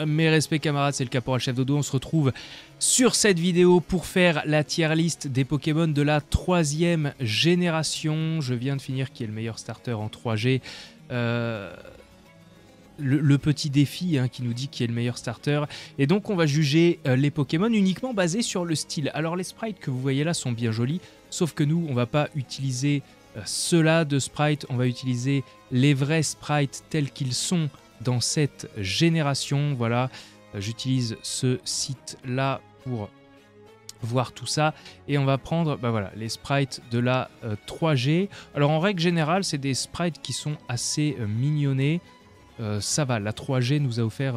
Mes respects camarades, c'est le Caporal Chef Dodo. On se retrouve sur cette vidéo pour faire la tier list des Pokémon de la 3e génération. Je viens de finir qui est le meilleur starter en 3G. Le petit défi qui nous dit qui est le meilleur starter. Et donc on va juger les Pokémon uniquement basés sur le style. Alors les sprites que vous voyez là sont bien jolis, sauf que nous on va pas utiliser ceux-là de sprites, on va utiliser les vrais sprites tels qu'ils sont dans cette génération. Voilà, j'utilise ce site-là pour voir tout ça. Et on va prendre voilà, les sprites de la 3G. Alors en règle générale, c'est des sprites qui sont assez mignonnés. Ça va, la 3G nous a offert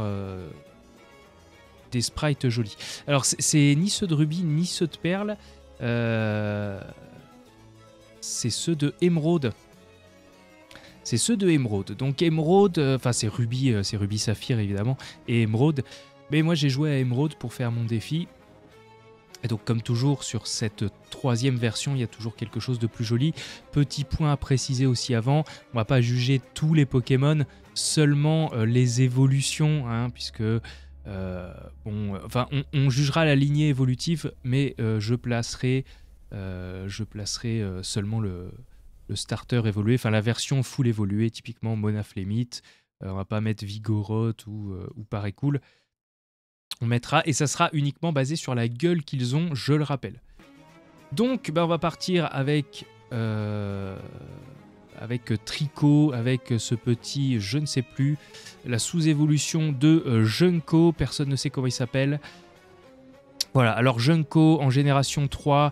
des sprites jolis. Alors c'est ni ceux de Ruby ni ceux de Perle, c'est ceux de Émeraude. C'est ceux de Émeraude. Donc Émeraude, enfin c'est Ruby Saphir évidemment, et Émeraude. Mais moi j'ai joué à Émeraude pour faire mon défi. Et donc comme toujours sur cette 3e version, il y a toujours quelque chose de plus joli. Petit point à préciser aussi avant, on va pas juger tous les Pokémon, seulement les évolutions, puisque on jugera la lignée évolutive, mais je placerai seulement le starter évolué, enfin la version full évoluée, typiquement Monaflémite. On va pas mettre Vigoroth ou Parécool. On mettra, et ça sera uniquement basé sur la gueule qu'ils ont, je le rappelle. Donc on va partir avec Trico, avec ce petit, je ne sais plus, la sous-évolution de Junko, personne ne sait comment il s'appelle. Voilà, alors Junko en génération 3,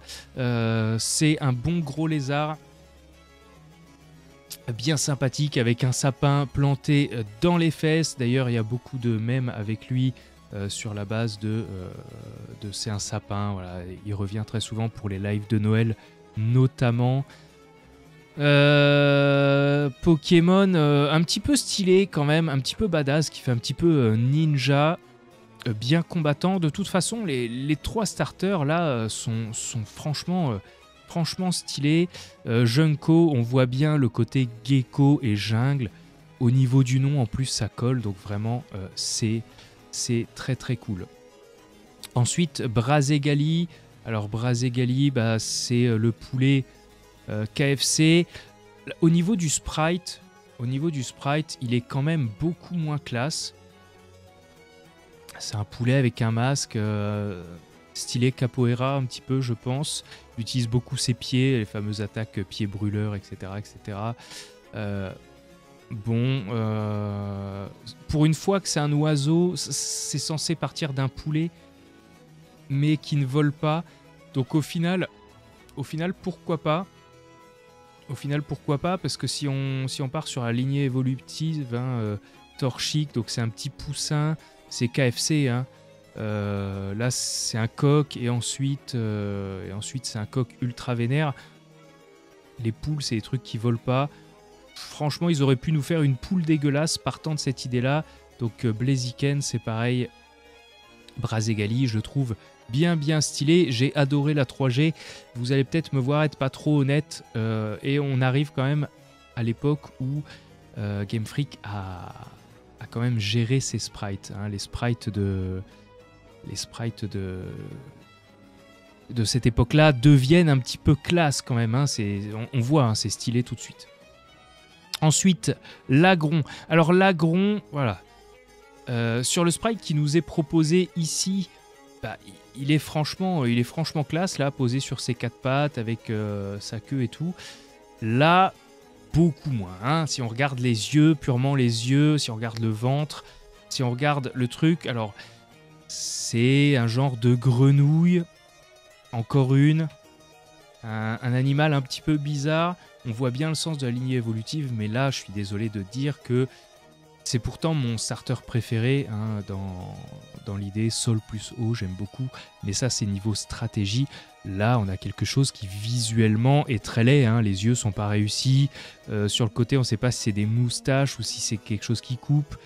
c'est un bon gros lézard, bien sympathique, avec un sapin planté dans les fesses. D'ailleurs, il y a beaucoup de mèmes avec lui sur la base de c'est un sapin. Voilà, il revient très souvent pour les lives de Noël, notamment. Pokémon un petit peu stylé quand même, un petit peu badass, qui fait un petit peu ninja, bien combattant. De toute façon, les 3 starters là sont franchement stylés. Junko, on voit bien le côté gecko et jungle. Au niveau du nom, en plus, ça colle. Donc vraiment, c'est très très cool. Ensuite, Brazegali. Alors Brazegali, c'est le poulet KFC. Au niveau du sprite, il est quand même beaucoup moins classe. C'est un poulet avec un masque stylé capoeira un petit peu, je pense. Il utilise beaucoup ses pieds, les fameuses attaques pieds brûleurs, etc. etc. Pour une fois que c'est un oiseau, c'est censé partir d'un poulet, mais qui ne vole pas. Donc au final, pourquoi pas? Parce que si on part sur la lignée évolutive, Torchic, donc c'est un petit poussin, c'est KFC, là c'est un coq, et ensuite c'est un coq ultra vénère. Les poules, c'est des trucs qui volent pas. Franchement, ils auraient pu nous faire une poule dégueulasse partant de cette idée-là. Donc Blaziken, c'est pareil. Brazegali, je trouve bien stylé. J'ai adoré la 3G. Vous allez peut-être me voir être pas trop honnête. Et on arrive quand même à l'époque où Game Freak a quand même géré ses sprites. Les sprites de cette époque-là deviennent un petit peu classe quand même. On voit, c'est stylé tout de suite. Ensuite, l'Agron. Alors l'Agron, voilà. Sur le sprite qui nous est proposé ici, il est franchement classe, là, posé sur ses 4 pattes, avec sa queue et tout. Là, beaucoup moins. Si on regarde les yeux, purement les yeux, si on regarde le ventre, si on regarde le truc, alors c'est un genre de grenouille, encore une. Un animal un petit peu bizarre. On voit bien le sens de la lignée évolutive, mais là, je suis désolé de dire que c'est pourtant mon starter préféré dans l'idée. Sol plus eau, j'aime beaucoup. Mais ça, c'est niveau stratégie. Là, on a quelque chose qui visuellement est très laid. Les yeux sont pas réussis. Sur le côté, on ne sait pas si c'est des moustaches ou si c'est quelque chose qui coupe.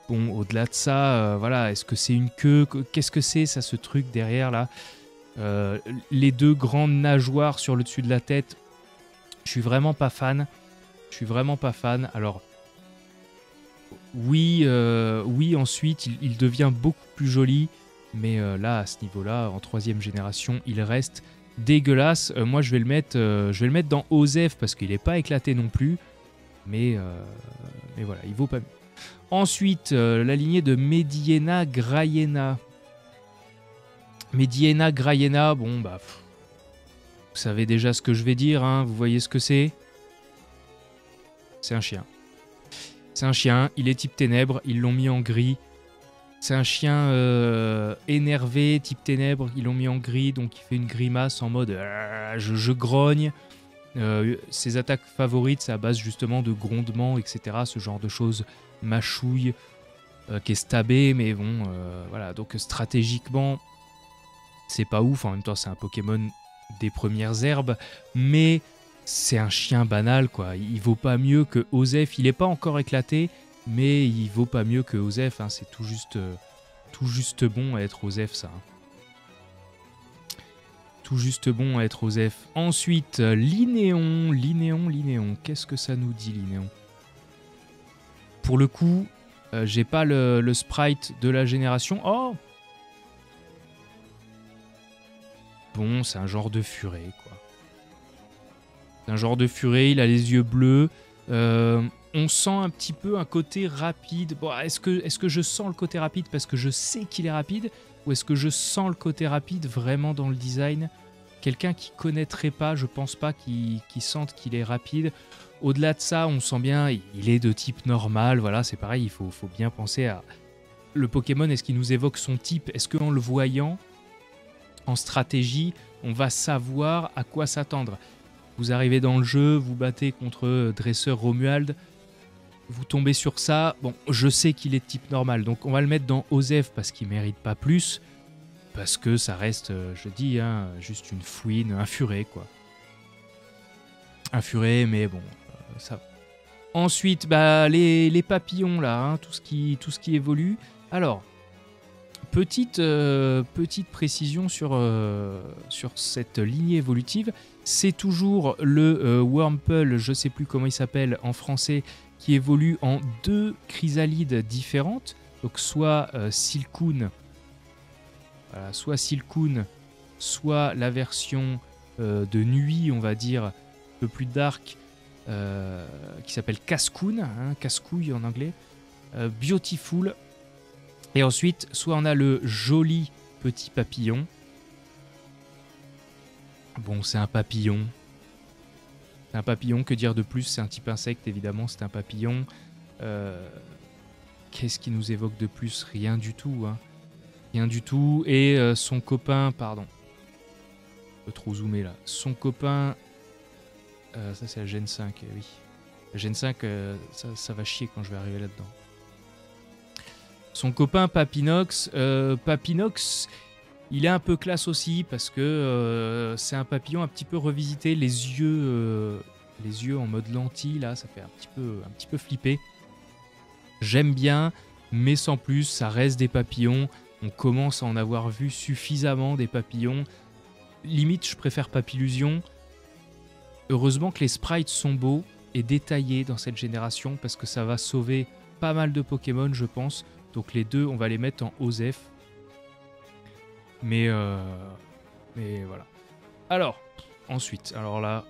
Bon, au-delà de ça, voilà, est-ce que c'est une queue? Qu'est-ce que c'est, ça, ce truc derrière, là? Les 2 grandes nageoires sur le dessus de la tête, je suis vraiment pas fan. Alors, Oui, oui, ensuite, il devient beaucoup plus joli. Mais là, à ce niveau-là, en 3e génération, il reste dégueulasse. Moi, je vais le mettre dans Osef parce qu'il n'est pas éclaté non plus. Mais voilà, il vaut pas mieux. Ensuite, la lignée de Mediena Graiena. Mediena Graiena, bon, bah... vous savez déjà ce que je vais dire, hein, vous voyez ce que c'est. C'est un chien. C'est un chien, il est type ténèbres, ils l'ont mis en gris. C'est un chien énervé, type ténèbres, ils l'ont mis en gris, donc il fait une grimace en mode je grogne. Ses attaques favorites, c'est à base justement de grondements, etc. Ce genre de choses, mâchouille, qui est stabé, mais bon, voilà. Donc stratégiquement, c'est pas ouf. En même temps, c'est un Pokémon des premières herbes, mais c'est un chien banal, quoi. Il vaut pas mieux que Osef. Il est pas encore éclaté, mais il vaut pas mieux que Osef. Hein. C'est tout juste bon à être Osef, ça. Hein. Tout juste bon à être Osef. Ensuite, Linéon. Qu'est-ce que ça nous dit, Linéon? Pour le coup, j'ai pas le sprite de la génération. Oh! Bon, c'est un genre de furet, quoi. C'est un genre de furet, il a les yeux bleus. On sent un petit peu un côté rapide. Bon, est-ce que je sens le côté rapide parce que je sais qu'il est rapide? Ou est-ce que je sens le côté rapide vraiment dans le design? Quelqu'un qui connaîtrait pas, je pense pas qu'il sente qu'il est rapide. Au-delà de ça, on sent bien, il est de type normal. Voilà, c'est pareil, il faut bien penser à... Le Pokémon, est-ce qu'il nous évoque son type? Est-ce qu'en le voyant, en stratégie, on va savoir à quoi s'attendre? Vous arrivez dans le jeu, vous battez contre Dresseur Romuald, vous tombez sur ça. Bon, je sais qu'il est de type normal, donc on va le mettre dans Osef parce qu'il mérite pas plus. Parce que ça reste, je dis, hein, juste une fouine, un furet, quoi. Un furet, mais bon, ça va. Ensuite, bah, les papillons, là, hein, tout ce qui évolue. Alors, petite précision sur cette lignée évolutive. C'est toujours le Wurmple, je ne sais plus comment il s'appelle en français, qui évolue en 2 chrysalides différentes. Donc, soit Silcoon, voilà, soit Silcoon, soit la version de nuit, on va dire, un peu plus dark, qui s'appelle Cascoon, hein, Cascouille en anglais, Beautiful. Et ensuite, soit on a le joli petit papillon. Bon, c'est un papillon. C'est un papillon, que dire de plus? C'est un type insecte, évidemment, c'est un papillon. Qu'est-ce qui nous évoque de plus? Rien du tout, hein. Rien du tout. Et son copain, pardon. Un peu trop zoomé là. Son copain... ça c'est la Gen 5, oui. La Gen 5, ça va chier quand je vais arriver là-dedans. Son copain Papinox. Papinox, il est un peu classe aussi parce que c'est un papillon un petit peu revisité. Les yeux en mode lentille, là, ça fait un petit peu flipper. J'aime bien, mais sans plus, ça reste des papillons. On commence à en avoir vu suffisamment des papillons. Limite, je préfère Papillusion. Heureusement que les sprites sont beaux et détaillés dans cette génération parce que ça va sauver pas mal de Pokémon, je pense. Donc les deux, on va les mettre en Osef. Mais voilà. Alors, ensuite, alors là,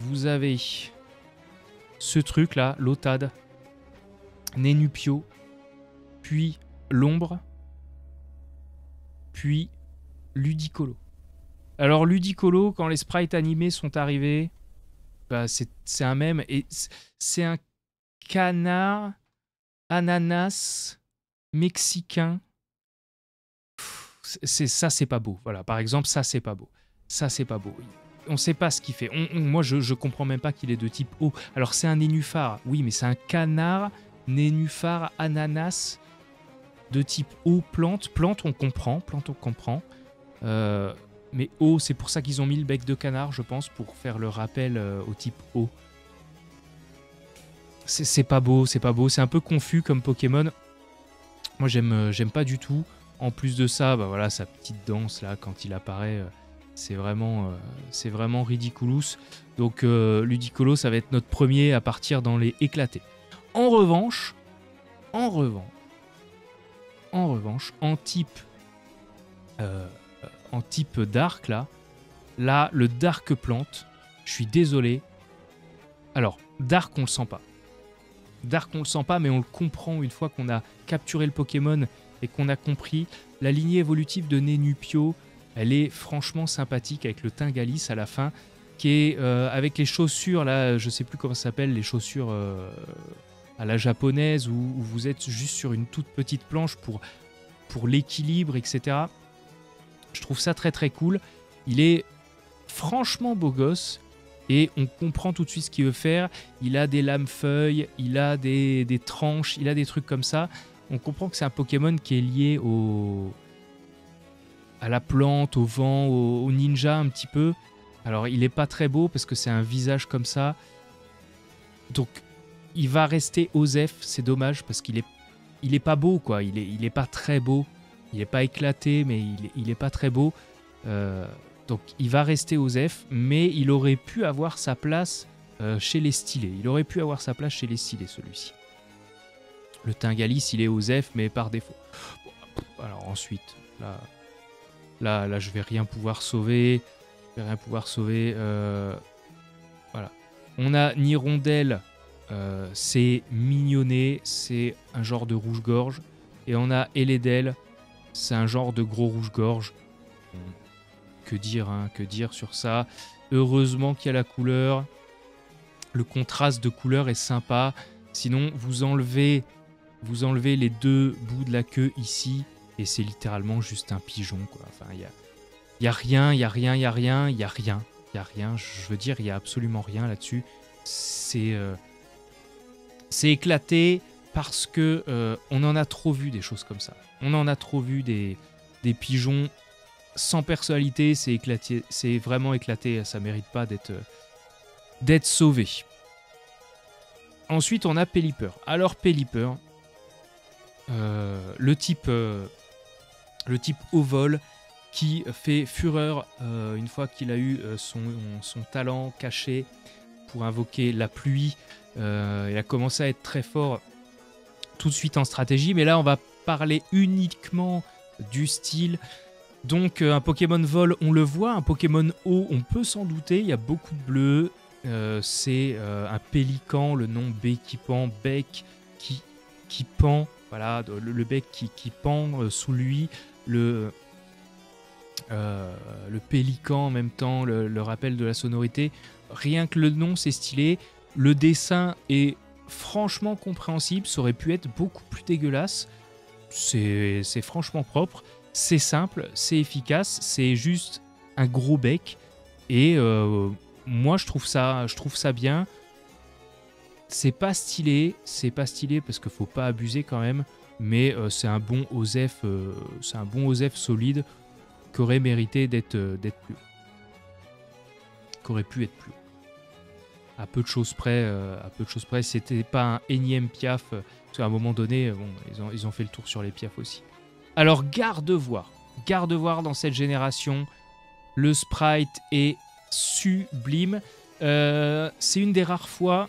vous avez ce truc-là, Lotad, Nenupio, puis l'ombre, puis Ludicolo. Alors Ludicolo, quand les sprites animés sont arrivés, bah c'est un mème, et c'est un canard ananas mexicain. Ça c'est pas beau. Voilà, par exemple, ça c'est pas beau. Ça c'est pas beau. On sait pas ce qu'il fait. Moi je comprends même pas qu'il est de type eau. Alors c'est un nénuphar, oui, mais c'est un canard nénuphar ananas de type eau, plante. Plante on comprend. Mais eau, c'est pour ça qu'ils ont mis le bec de canard, je pense, pour faire le rappel au type eau. C'est pas beau, c'est un peu confus comme Pokémon. Moi j'aime pas du tout. En plus de ça, bah voilà, sa petite danse là quand il apparaît, c'est vraiment ridiculous. Donc Ludicolo, ça va être notre premier à partir dans les éclatés. En revanche, En revanche, en type dark, là, le dark plante, je suis désolé. Alors, dark, on le sent pas. Dark, on le sent pas, mais on le comprend une fois qu'on a capturé le Pokémon et qu'on a compris. La lignée évolutive de Nenupio, elle est franchement sympathique avec le Tingalis à la fin, qui est avec les chaussures, là, je sais plus comment ça s'appelle, les chaussures à la japonaise, où vous êtes juste sur une toute petite planche pour l'équilibre, etc. Je trouve ça très très cool. Il est franchement beau gosse. Et on comprend tout de suite ce qu'il veut faire. Il a des lames-feuilles, il a des tranches, il a des trucs comme ça. On comprend que c'est un Pokémon qui est lié à la plante, au vent, au ninja un petit peu. Alors il n'est pas très beau parce que c'est un visage comme ça. Donc il va rester Osef, c'est dommage parce qu'il est pas beau, quoi. Il est pas très beau. Il n'est pas éclaté, mais il est pas très beau. Donc il va rester Osef, mais il aurait pu avoir sa place chez les stylés. Il aurait pu avoir sa place chez les stylés, celui-ci. Le Tingalis, il est Osef, mais par défaut. Bon, alors ensuite, là, je vais rien pouvoir sauver. Voilà. On a Nirondelle, c'est mignonné, c'est un genre de rouge-gorge. Et on a Eledel, c'est un genre de gros rouge-gorge. Que dire sur ça? Heureusement qu'il y a la couleur. Le contraste de couleur est sympa. Sinon, vous enlevez les deux bouts de la queue ici et c'est littéralement juste un pigeon, quoi. Enfin, il y a rien. Je veux dire, il y a absolument rien là-dessus. C'est éclaté parce que on en a trop vu des choses comme ça. On en a trop vu des pigeons sans personnalité, c'est éclaté, c'est vraiment éclaté, ça mérite pas d'être sauvé. Ensuite, on a Pelipper. Alors Pelipper, le type au vol qui fait fureur une fois qu'il a eu son talent caché pour invoquer la pluie. Il a commencé à être très fort tout de suite en stratégie, mais là on va parler uniquement du style. Donc un Pokémon vol, on le voit, un Pokémon eau, on peut s'en douter, il y a beaucoup de bleu, c'est un pélican, le nom Béquipant, bec qui pend, voilà, le bec qui pend sous lui, le pélican en même temps, le rappel de la sonorité, rien que le nom c'est stylé, le dessin est franchement compréhensible, ça aurait pu être beaucoup plus dégueulasse, c'est franchement propre. C'est simple, c'est efficace, c'est juste un gros bec. Et moi, je trouve ça bien. C'est pas stylé parce qu'il faut pas abuser quand même. Mais c'est un bon Osef, solide qui aurait mérité d'être plus haut. Qui aurait pu être plus haut. À peu de choses près, c'était pas un énième Piaf. Parce qu'à un moment donné, bon, ils ont fait le tour sur les Piaf aussi. Alors, Gardevoir dans cette génération, le sprite est sublime. C'est une des rares fois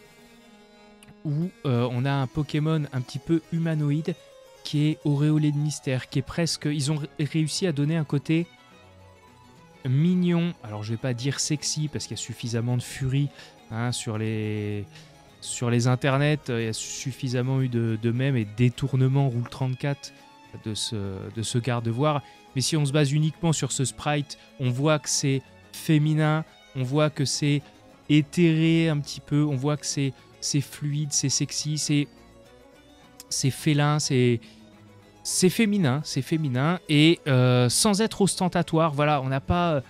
où on a un Pokémon un petit peu humanoïde qui est auréolé de mystère, qui est presque... Ils ont réussi à donner un côté mignon. Alors, je vais pas dire sexy parce qu'il y a suffisamment de furie sur les internets. Il y a suffisamment eu de mèmes et de détournements Rule 34 de ce Gardevoir. Mais si on se base uniquement sur ce sprite, on voit que c'est féminin, on voit que c'est éthéré un petit peu, on voit que c'est fluide, c'est sexy, c'est félin, c'est féminin, et sans être ostentatoire. Voilà, on n'a pas,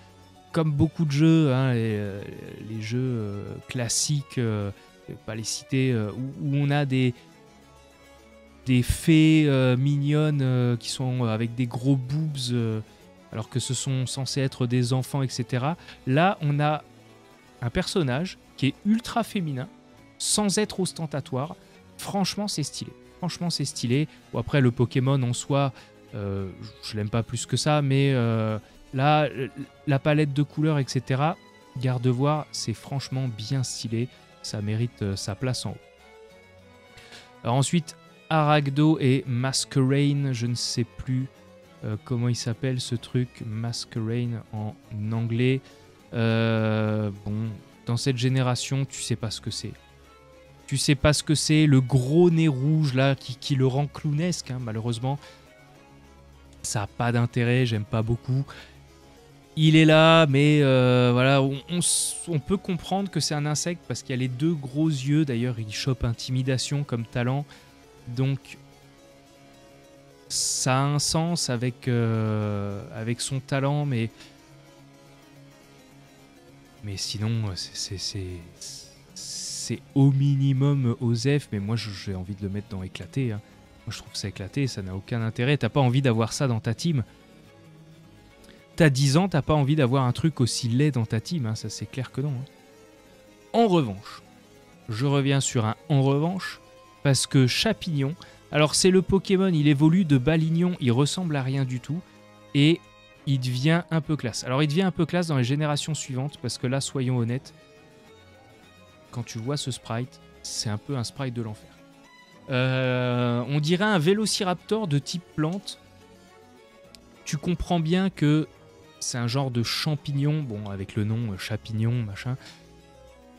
comme beaucoup de jeux, les jeux classiques, je vais pas les citer, où on a des fées mignonnes qui sont avec des gros boobs alors que ce sont censés être des enfants, etc. Là, on a un personnage qui est ultra féminin sans être ostentatoire. Franchement, c'est stylé. Bon, après, le Pokémon en soi, je l'aime pas plus que ça, mais là, la palette de couleurs, etc., Gardevoir, c'est franchement bien stylé. Ça mérite sa place en haut. Alors ensuite, Aragdo et Masquerain, je ne sais plus comment il s'appelle ce truc, Masquerain en anglais. Bon, dans cette génération, tu sais pas ce que c'est. Tu sais pas ce que c'est, le gros nez rouge là qui le rend clownesque, hein, malheureusement. Ça n'a pas d'intérêt, j'aime pas beaucoup. Il est là, mais voilà, on peut comprendre que c'est un insecte parce qu'il y a les deux gros yeux. D'ailleurs, il chope intimidation comme talent. Donc, ça a un sens avec son talent, mais sinon, c'est au minimum Osef. Mais moi, j'ai envie de le mettre dans éclaté. Hein. Moi, je trouve ça éclaté, ça n'a aucun intérêt. T'as pas envie d'avoir ça dans ta team. T'as 10 ans, t'as pas envie d'avoir un truc aussi laid dans ta team. Hein. Ça, c'est clair que non. Hein. En revanche, je reviens sur un en revanche, parce que Chapignon, alors c'est le Pokémon, il évolue de Balignon, il ressemble à rien du tout, et il devient un peu classe. Alors il devient un peu classe dans les générations suivantes, parce que là, soyons honnêtes, quand tu vois ce sprite, c'est un peu un sprite de l'enfer. On dirait un Vélociraptor de type plante. Tu comprends bien que c'est un genre de champignon, bon, avec le nom Chapignon, machin.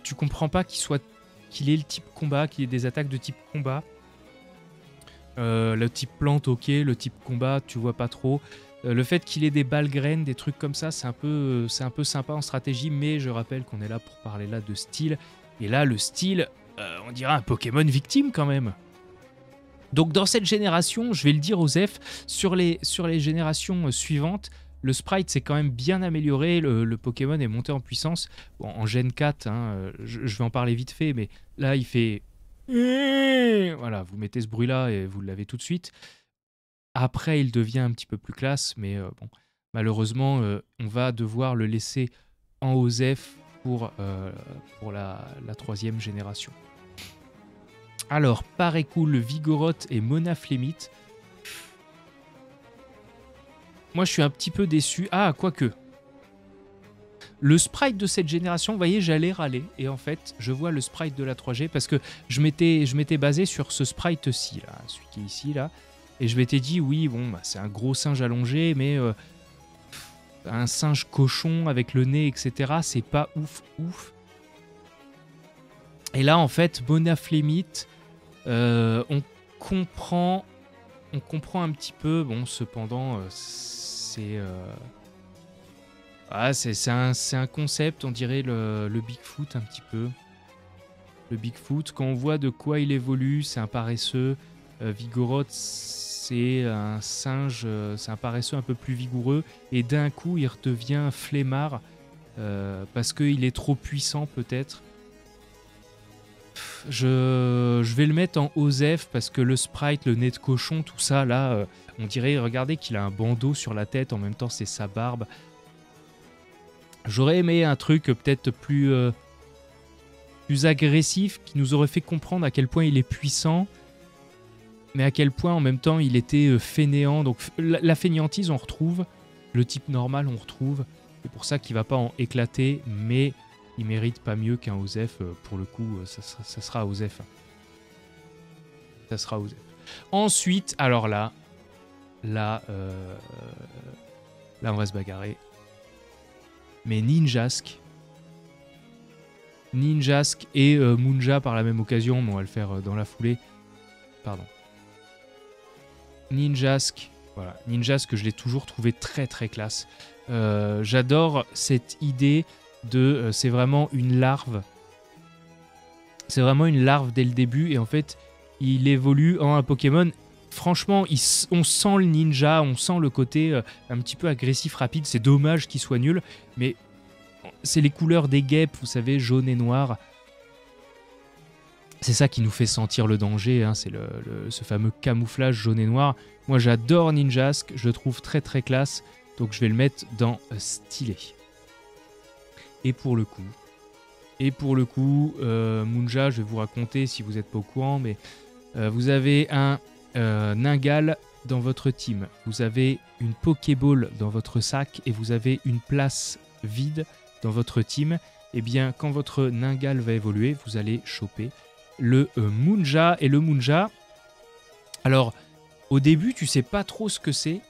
Tu comprends pas qu'il ait le type combat, qu'il ait des attaques de type combat. Le type plante, ok, le type combat, tu vois pas trop. Le fait qu'il ait des balles graines, des trucs comme ça, c'est un peu sympa en stratégie, mais je rappelle qu'on est là pour parler là de style. Et là, le style, on dirait un Pokémon victime quand même. Donc dans cette génération, je vais le dire Osef, sur les générations suivantes, le sprite s'est quand même bien amélioré, le Pokémon est monté en puissance. Bon, en Gen 4, hein, je vais en parler vite fait, mais là il fait... Voilà, vous mettez ce bruit-là et vous l'avez tout de suite. Après, il devient un petit peu plus classe, mais bon, malheureusement, on va devoir le laisser en Osef pour la 3e génération. Alors, Parécool, Vigoroth et Monaflémite. Moi, je suis un petit peu déçu. Ah, quoique. Le sprite de cette génération, vous voyez, j'allais râler. Et en fait, je vois le sprite de la 3G parce que je m'étais basé sur ce sprite-ci, là, celui qui est ici, là. Et je m'étais dit, oui, bon, bah, c'est un gros singe allongé, mais un singe cochon avec le nez, etc., c'est pas ouf. Et là, en fait, Monaflémite, on comprend un petit peu. Bon, cependant, c'est un concept, on dirait le Bigfoot un petit peu. Le Bigfoot, quand on voit de quoi il évolue, c'est un paresseux. Vigoroth, c'est un singe, c'est un paresseux un peu plus vigoureux. Et d'un coup, il redevient flemmard parce qu'il est trop puissant peut-être. Je vais le mettre en Osef parce que le sprite, le nez de cochon, tout ça, là, on dirait, regardez qu'il a un bandeau sur la tête, en même temps c'est sa barbe. J'aurais aimé un truc peut-être plus agressif, qui nous aurait fait comprendre à quel point il est puissant, mais à quel point en même temps il était fainéant. Donc la fainéantise on retrouve, le type normal on retrouve, c'est pour ça qu'il va pas en éclater, mais... il mérite pas mieux qu'un Osef, pour le coup, ça sera Osef. Ça sera Osef. Ensuite, alors là, on va se bagarrer. Mais Ninjask et Munja par la même occasion, mais on va le faire dans la foulée. Pardon. Ninjask, voilà. Ninjask, je l'ai toujours trouvé très très classe. J'adore cette idée de c'est vraiment une larve. C'est vraiment une larve dès le début et en fait il évolue en un Pokémon. Franchement, on sent le ninja, on sent le côté un petit peu agressif, rapide. C'est dommage qu'il soit nul, mais c'est les couleurs des guêpes, vous savez, jaune et noir. C'est ça qui nous fait sentir le danger, hein, c'est ce fameux camouflage jaune et noir. Moi j'adore Ninjask, je le trouve très très classe, donc je vais le mettre dans stylé. Et pour le coup, Munja, je vais vous raconter si vous n'êtes pas au courant, mais vous avez un Ningal dans votre team, vous avez une Pokéball dans votre sac et vous avez une place vide dans votre team. Et bien, quand votre Ningal va évoluer, vous allez choper le Munja. Et le Munja, Alors, au début, tu sais pas trop ce que c'est.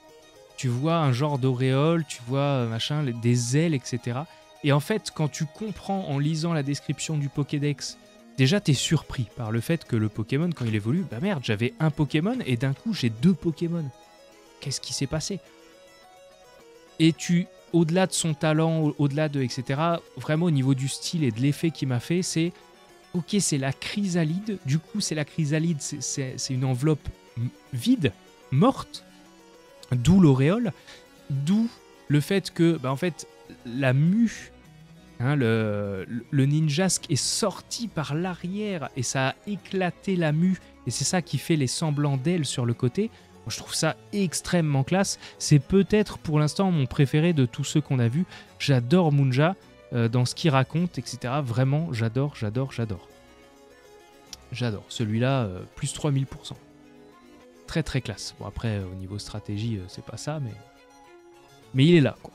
Tu vois un genre d'auréole, tu vois machin, des ailes, etc. Et en fait, quand tu comprends en lisant la description du Pokédex, déjà t'es surpris par le fait que le Pokémon, quand il évolue, bah merde, j'avais un Pokémon et d'un coup j'ai 2 Pokémon. Qu'est-ce qui s'est passé? Et au-delà de son talent, au-delà de etc., vraiment au niveau du style et de l'effet qu'il m'a fait, c'est ok, c'est la chrysalide. Du coup, c'est la chrysalide, c'est une enveloppe vide, morte, d'où l'auréole, d'où le fait que, bah, en fait, la mue, hein, le Ninjask est sorti par l'arrière et ça a éclaté la mue. Et c'est ça qui fait les semblants d'ailes sur le côté. Moi, je trouve ça extrêmement classe. C'est peut-être pour l'instant mon préféré de tous ceux qu'on a vus. J'adore Munja dans ce qu'il raconte, etc. Vraiment, j'adore. J'adore. Celui-là, plus 3000%. Très très classe. Bon, après, au niveau stratégie, c'est pas ça, mais il est là, quoi.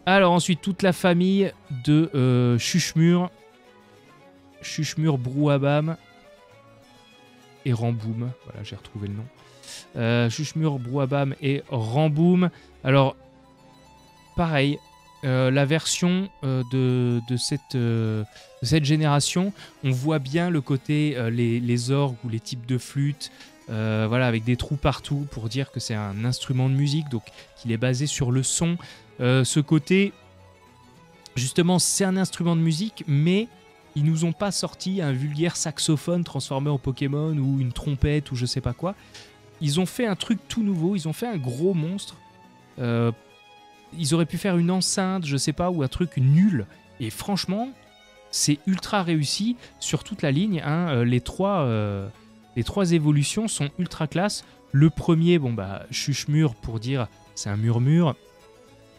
Alors ensuite, toute la famille de Chuchmur, Brouabam et Ramboum. Voilà, j'ai retrouvé le nom. Chuchmur, Brouabam et Ramboum. Alors, pareil, la version de cette génération, on voit bien le côté les orgues ou les types de flûtes, voilà, avec des trous partout pour dire que c'est un instrument de musique, donc qu'il est basé sur le son. Ce côté, justement, c'est un instrument de musique, mais ils nous ont pas sorti un vulgaire saxophone transformé en Pokémon ou une trompette ou je sais pas quoi. Ils ont fait un truc tout nouveau, ils ont fait un gros monstre. Ils auraient pu faire une enceinte, je sais pas, ou un truc nul. Et franchement, c'est ultra réussi sur toute la ligne. Hein. Les trois évolutions sont ultra classe. Le premier, bon bah, Chuchmur pour dire, c'est un murmure.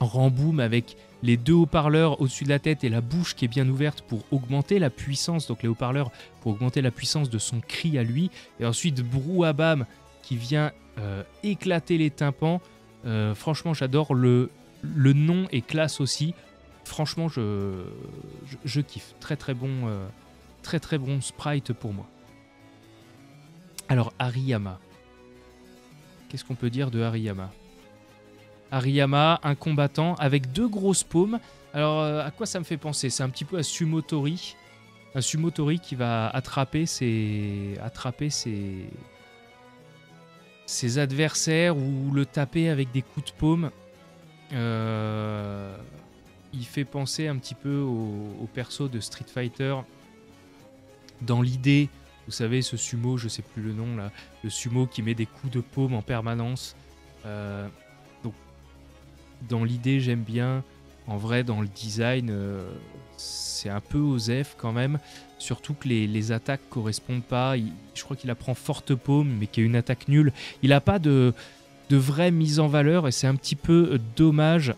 Ramboum avec les 2 haut-parleurs au-dessus de la tête et la bouche qui est bien ouverte pour augmenter la puissance, donc les haut-parleurs pour augmenter la puissance de son cri à lui. Et ensuite Brouabam qui vient éclater les tympans. Franchement, j'adore. Le nom est classe aussi. Franchement, je kiffe. Très très bon sprite pour moi. Alors Hariyama. Qu'est-ce qu'on peut dire de Hariyama? Hariyama, un combattant avec 2 grosses paumes. Alors, à quoi ça me fait penser? C'est un petit peu à Sumotori. Un Sumotori qui va attraper ses adversaires ou le taper avec des coups de paume. Il fait penser un petit peu au perso de Street Fighter. Dans l'idée, vous savez, ce sumo, je sais plus le nom là, le sumo qui met des coups de paume en permanence. Donc, dans l'idée, j'aime bien. En vrai, dans le design, c'est un peu osef quand même. Surtout que les attaques correspondent pas. Je crois qu'il apprend forte paume, mais qui est une attaque nulle. Il n'a pas de vraie mise en valeur et c'est un petit peu dommage.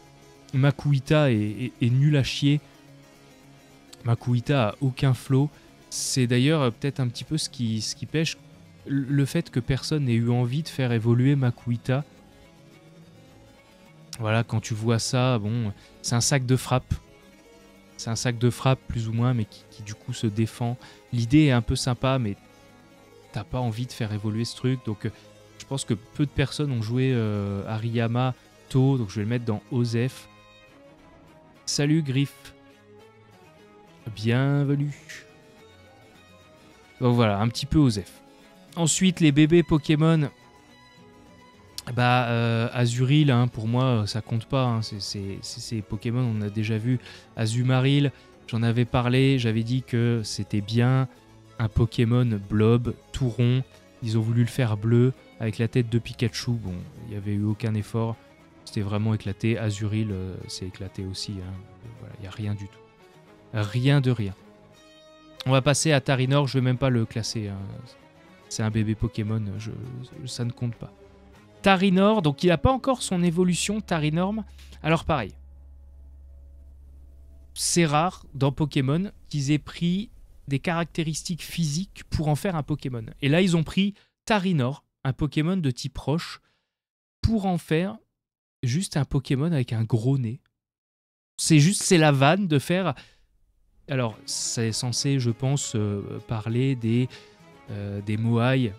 Makuhita est nul à chier. Makuhita a aucun flow. C'est d'ailleurs peut-être un petit peu ce qui pêche. Le fait que personne n'ait eu envie de faire évoluer Makuhita. Voilà, quand tu vois ça, bon, c'est un sac de frappe. C'est un sac de frappe, plus ou moins, mais qui du coup se défend. L'idée est un peu sympa, mais t'as pas envie de faire évoluer ce truc. Donc, je pense que peu de personnes ont joué Hariyama tôt, donc je vais le mettre dans Osef. Salut, Griff. Bienvenue. Donc voilà, un petit peu Osef. Ensuite, les bébés Pokémon. Bah, Azuril, hein, pour moi, ça compte pas. Hein. C'est Pokémon, on a déjà vu. Azumarill, j'en avais parlé, j'avais dit que c'était bien un Pokémon blob, tout rond. Ils ont voulu le faire bleu, avec la tête de Pikachu. Bon, il n'y avait eu aucun effort. C'était vraiment éclaté. Azuril, c'est éclaté aussi. Hein. Voilà, il n'y a rien du tout. Rien de rien. On va passer à Tarinor, je ne vais même pas le classer. Hein. C'est un bébé Pokémon, ça ne compte pas. Tarinor, donc il n'a pas encore son évolution, Tarinorm. Alors pareil, c'est rare dans Pokémon qu'ils aient pris des caractéristiques physiques pour en faire un Pokémon. Et là, ils ont pris Tarinor, un Pokémon de type roche, pour en faire juste un Pokémon avec un gros nez. C'est la vanne de faire... Alors, c'est censé, je pense, parler des Moai,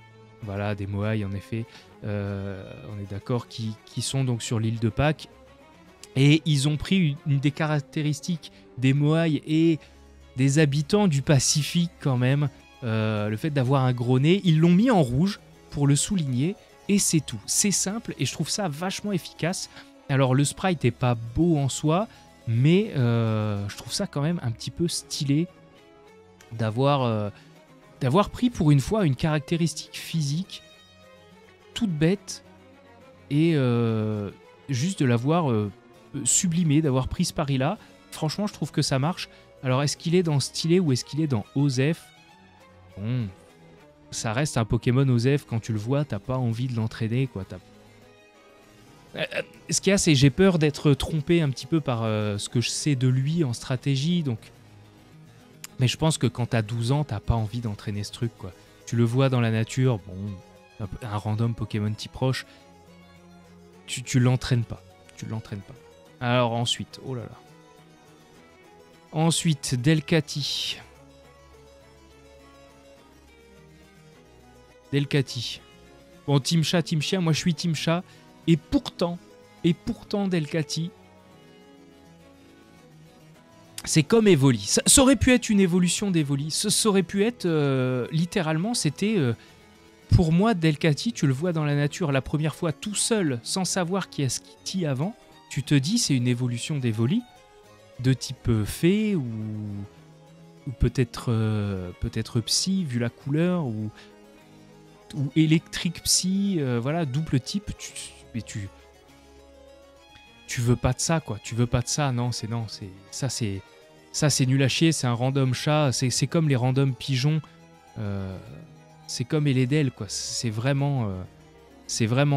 Voilà, des Moai en effet, on est d'accord, qui sont donc sur l'île de Pâques. Et ils ont pris une des caractéristiques des Moai et des habitants du Pacifique quand même, le fait d'avoir un gros nez, ils l'ont mis en rouge pour le souligner, et c'est tout. C'est simple, et je trouve ça vachement efficace. Alors le sprite n'est pas beau en soi, mais je trouve ça quand même un petit peu stylé d'avoir pris pour une fois une caractéristique physique toute bête, et juste de l'avoir sublimé, d'avoir pris ce pari-là. Franchement, je trouve que ça marche. Alors, est-ce qu'il est dans Stylé ou est-ce qu'il est dans Osef? Bon, ça reste un Pokémon Osef. Quand tu le vois, t'as pas envie de l'entraîner, quoi. Ce qu'il y a, c'est j'ai peur d'être trompé un petit peu par ce que je sais de lui en stratégie. Donc, mais je pense que quand t'as 12 ans, t'as pas envie d'entraîner ce truc, quoi. Tu le vois dans la nature, bon, un random Pokémon type roche, tu l'entraînes pas. Tu l'entraînes pas. Alors ensuite, oh là là. Ensuite, Delcatty. Delcatty. Bon, Team Chat, Team Chien, moi je suis Team Chat. Et pourtant Delcatty, c'est comme Evoli. Ça aurait pu être une évolution d'Evoli. Ça aurait pu être, littéralement, c'était... pour moi, Delcatty, tu le vois dans la nature la première fois tout seul, sans savoir qui a Skitty avant, tu te dis c'est une évolution d'Evoli, de type fée, ou peut-être psy, vu la couleur, ou électrique psy, voilà, double type. Tu veux pas de ça, quoi. Tu veux pas de ça, non, c'est nul à chier, c'est un random chat, c'est comme les random pigeons, c'est comme Eledel, quoi. C'est vraiment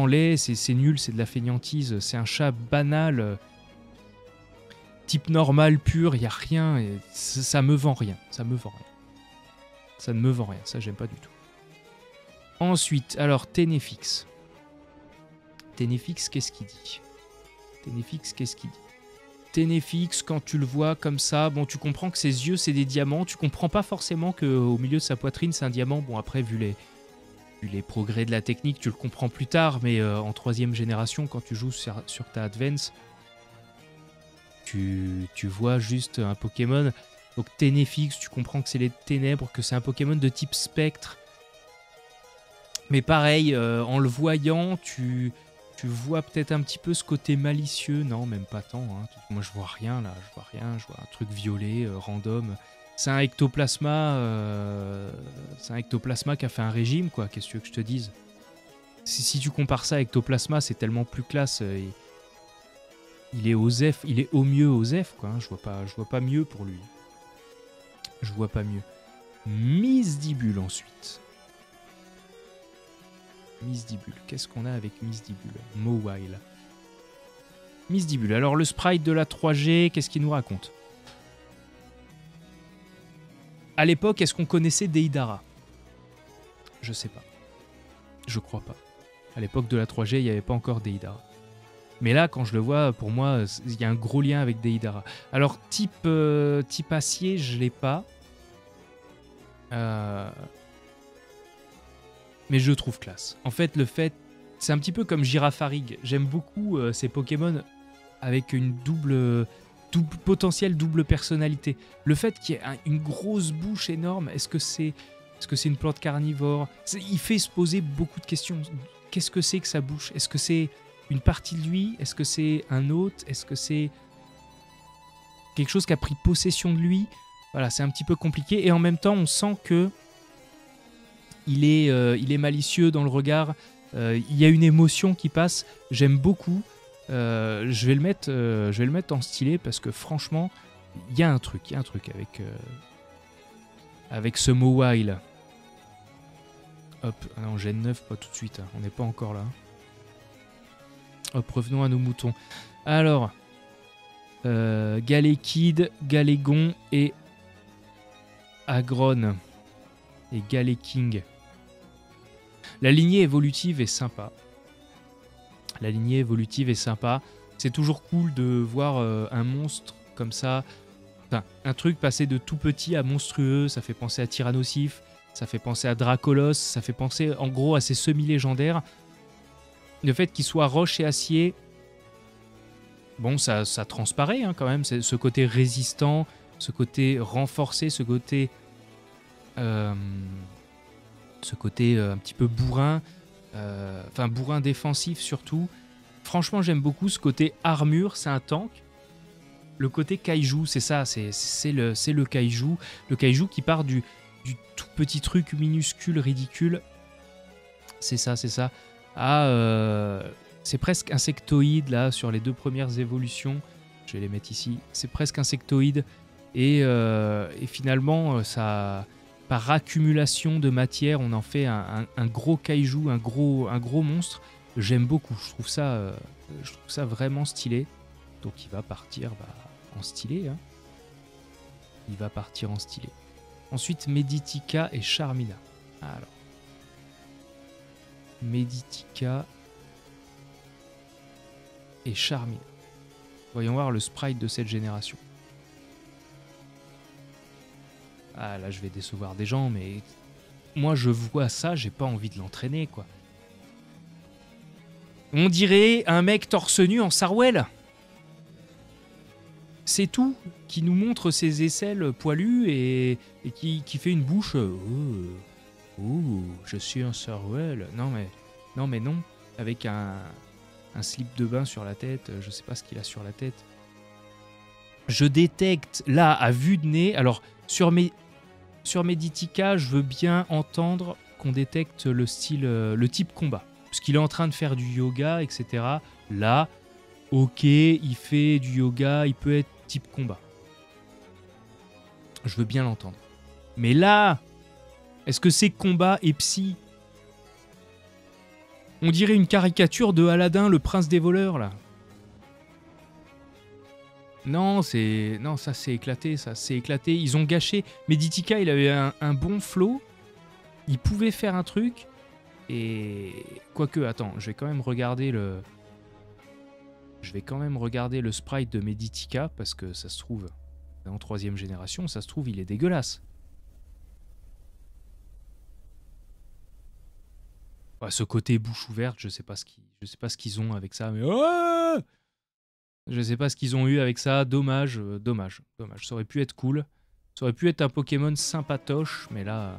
laid, c'est nul, c'est de la feignantise, c'est un chat banal, type normal pur, il y a rien, et ça me vend rien, ça ne me vend rien, ça j'aime pas du tout. Ensuite, alors Ténéfix, qu'est-ce qu'il dit? Ténéfix, quand tu le vois comme ça, bon, tu comprends que ses yeux, c'est des diamants. Tu comprends pas forcément qu'au milieu de sa poitrine, c'est un diamant. Bon, après, vu les progrès de la technique, tu le comprends plus tard. Mais en 3e génération, quand tu joues sur ta Advance, tu vois juste un Pokémon. Donc Ténéfix, tu comprends que c'est les ténèbres, que c'est un Pokémon de type spectre. Mais pareil, en le voyant, tu vois peut-être un petit peu ce côté malicieux. Non, même pas tant. Hein. Moi, je vois rien, là. Je vois un truc violet, random. C'est un ectoplasma. Qui a fait un régime, quoi. Qu'est-ce que tu veux que je te dise? Si tu compares ça à ectoplasma, c'est tellement plus classe. Il est Osef. Il est au mieux Osef, quoi. Hein. Je vois pas mieux pour lui. Je vois pas mieux. Misdibule, ensuite. Misdibule. Qu'est-ce qu'on a avec Misdibule? Mawile. Misdibule. Alors le sprite de la 3G, qu'est-ce qu'il nous raconte? À l'époque, est-ce qu'on connaissait Deidara? Je sais pas. Je crois pas. À l'époque de la 3G, il n'y avait pas encore Deidara. Mais là, quand je le vois, pour moi, il y a un gros lien avec Deidara. Alors type acier, je l'ai pas. Mais je le trouve classe. En fait, c'est un petit peu comme Girafarig. J'aime beaucoup ces Pokémon avec une potentielle double personnalité. Le fait qu'il y ait une grosse bouche énorme, est-ce que c'est une plante carnivore? Il fait se poser beaucoup de questions. Qu'est-ce que c'est que sa bouche? Est-ce que c'est une partie de lui? Est-ce que c'est un hôte? Est-ce que c'est quelque chose qui a pris possession de lui? Voilà, c'est un petit peu compliqué. Et en même temps, on sent que il est malicieux dans le regard. Il y a une émotion qui passe. J'aime beaucoup. Je vais le mettre en stylé parce que franchement, il y a un truc avec ce Mawile. Hop, non, Gen 9, pas tout de suite. Hein. On n'est pas encore là. Hop, revenons à nos moutons. Alors, Galekid, Galégon et Aggron et Galeking. La lignée évolutive est sympa. C'est toujours cool de voir un monstre comme ça. Enfin, un truc passer de tout petit à monstrueux. Ça fait penser à Tyrannosif. Ça fait penser à Dracolos, ça fait penser en gros à ces semi-légendaires. Le fait qu'ils soient roche et acier, bon, ça transparaît hein, quand même. C'est ce côté résistant, ce côté renforcé, ce côté un petit peu bourrin, enfin bourrin défensif surtout. Franchement, j'aime beaucoup ce côté armure, c'est un tank. Le côté kaiju, c'est ça, c'est le kaiju. Le kaiju qui part du tout petit truc minuscule, ridicule. C'est ça. C'est presque insectoïde là sur les 2 premières évolutions. Je vais les mettre ici. C'est presque insectoïde. Et finalement, ça, par accumulation de matière, on en fait un gros kaiju, un gros monstre. J'aime beaucoup. Je trouve ça vraiment stylé. Donc il va partir en stylé. Hein. Il va partir en stylé. Ensuite, Meditica et Charmina. Alors. Meditica et Charmina. Voyons voir le sprite de cette génération. Ah là, je vais décevoir des gens, mais moi je vois ça, j'ai pas envie de l'entraîner, quoi. On dirait un mec torse nu en Sarwell. C'est tout, qui nous montre ses aisselles poilues et qui fait une bouche. Oh, je suis un Sarwell. Non mais non. Avec un slip de bain sur la tête. Je sais pas ce qu'il a sur la tête. Je détecte là à vue de nez. Alors sur Meditica, je veux bien entendre qu'on détecte le style, le type combat. Parce qu'il est en train de faire du yoga, etc. Là, ok, il fait du yoga, il peut être type combat. Je veux bien l'entendre. Mais là, est-ce que c'est combat et psy? On dirait une caricature de Aladdin, le prince des voleurs, là. Non, ça c'est éclaté, Ils ont gâché. Meditica, il avait un bon flow. Il pouvait faire un truc. Et quoique, attends, je vais quand même regarder le sprite de Meditica parce que ça se trouve en 3e génération, ça se trouve il est dégueulasse. Ouais, ce côté bouche ouverte, je sais pas ce qu'ils ont avec ça, mais je sais pas ce qu'ils ont eu avec ça. Dommage. Ça aurait pu être cool. Ça aurait pu être un Pokémon sympatoche, mais là,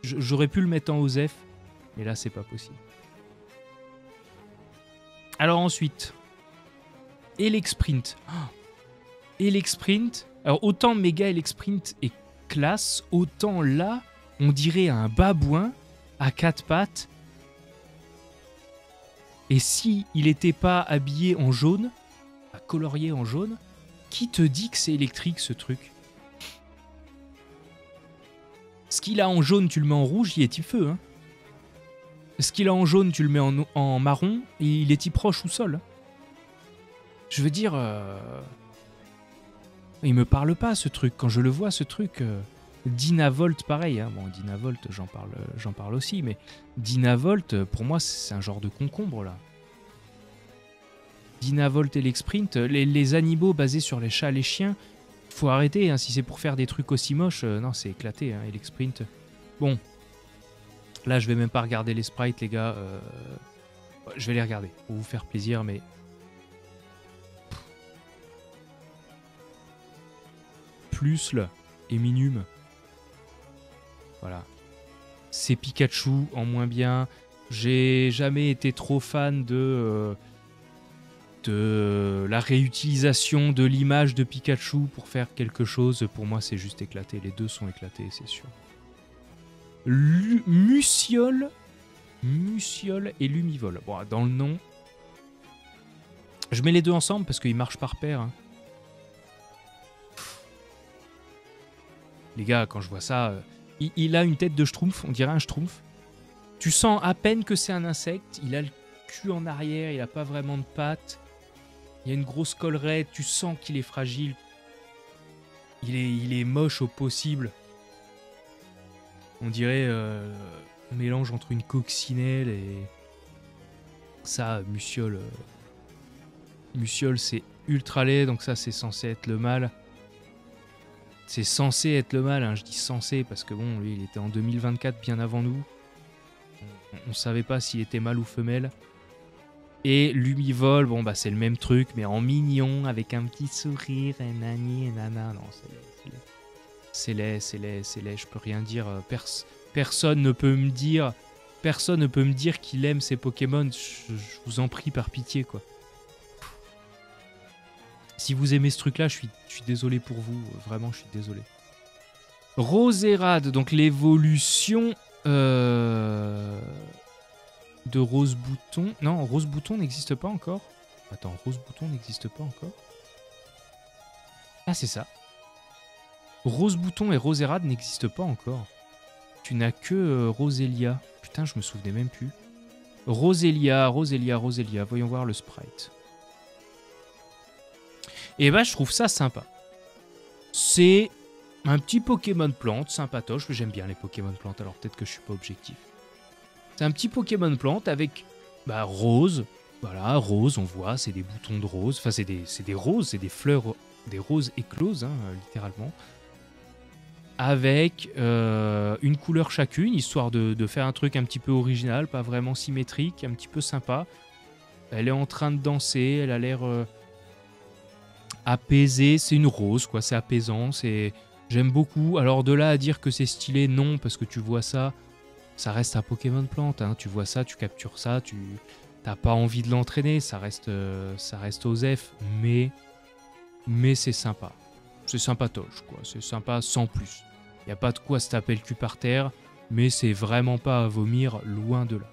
j'aurais pu le mettre en OSEF. Mais là, c'est pas possible. Alors ensuite, Elexprint. Elexprint. Alors autant Mega Elexprint est classe, autant là, on dirait un babouin à 4 pattes. Et si il n'était pas habillé en jaune, colorié en jaune, qui te dit que c'est électrique ce truc? Ce qu'il a en jaune, tu le mets en rouge, il est type feu. Hein. Ce qu'il a en jaune, tu le mets en marron, et il est type roche ou sol. Je veux dire... Il me parle pas ce truc. Quand je le vois, ce truc... Dynavolt, pareil. Hein. Bon, Dynavolt, j'en parle aussi, mais Dynavolt, pour moi, c'est un genre de concombre, là. Dynavolt et l'Exprint, les animaux basés sur les chats et les chiens, faut arrêter. Hein. Si c'est pour faire des trucs aussi moches, non, c'est éclaté, hein, et l'Exprint. Bon... Là, je vais même pas regarder les sprites, les gars. Je vais les regarder pour vous faire plaisir, mais... Plus, là, et minime. Voilà. C'est Pikachu en moins bien. J'ai jamais été trop fan de la réutilisation de l'image de Pikachu pour faire quelque chose. Pour moi, c'est juste éclaté. Les deux sont éclatés, c'est sûr. Muciole et Lumivol. Bon, dans le nom, je mets les deux ensemble parce qu'ils marchent par paire. Hein. Les gars, quand je vois ça, il a une tête de schtroumpf, on dirait un schtroumpf. Tu sens à peine que c'est un insecte. Il a le cul en arrière, il a pas vraiment de pattes. Il y a une grosse collerette, tu sens qu'il est fragile. Il est moche au possible. On dirait un mélange entre une coccinelle et... Ça, Muciole. Muciole, c'est ultra laid, donc ça, c'est censé être le mâle. C'est censé être le mal, hein. Je dis censé parce que bon, lui, il était en 2024 bien avant nous. On savait pas s'il était mâle ou femelle. Et Lumivol, bon bah c'est le même truc, mais en mignon, avec un petit sourire, et nani et nana. Non, c'est laid, c'est laid, c'est laid. Je peux rien dire. Personne ne peut me dire qu'il aime ces Pokémon. Je vous en prie, par pitié, quoi. Si vous aimez ce truc-là, je suis désolé pour vous. Vraiment, je suis désolé. Roserade, donc l'évolution de Rose Bouton. Non, Rose Bouton n'existe pas encore. Attends, Rose Bouton n'existe pas encore. Ah, c'est ça. Rose Bouton et Roserade n'existent pas encore. Tu n'as que Roselia. Putain, je me souvenais même plus. Roselia. Voyons voir le sprite. Et bah, je trouve ça sympa. C'est un petit Pokémon plante, sympatoche. J'aime bien les Pokémon plantes, alors peut-être que je suis pas objectif. C'est un petit Pokémon plante avec rose. Voilà, rose, on voit, c'est des boutons de rose. Enfin, c'est des roses, c'est des fleurs, des roses écloses, hein, littéralement. Avec une couleur chacune, histoire de faire un truc un petit peu original, pas vraiment symétrique, un petit peu sympa. Elle est en train de danser, elle a l'air apaisée. C'est une rose, quoi, c'est apaisant, j'aime beaucoup. Alors de là à dire que c'est stylé, non, parce que tu vois ça, ça reste un Pokémon plante, hein. Tu vois ça, tu captures ça, t'as pas envie de l'entraîner, ça reste OSEF, mais c'est sympa. C'est sympatoche, quoi. C'est sympa sans plus. Il n'y a pas de quoi se taper le cul par terre, mais c'est vraiment pas à vomir, loin de là.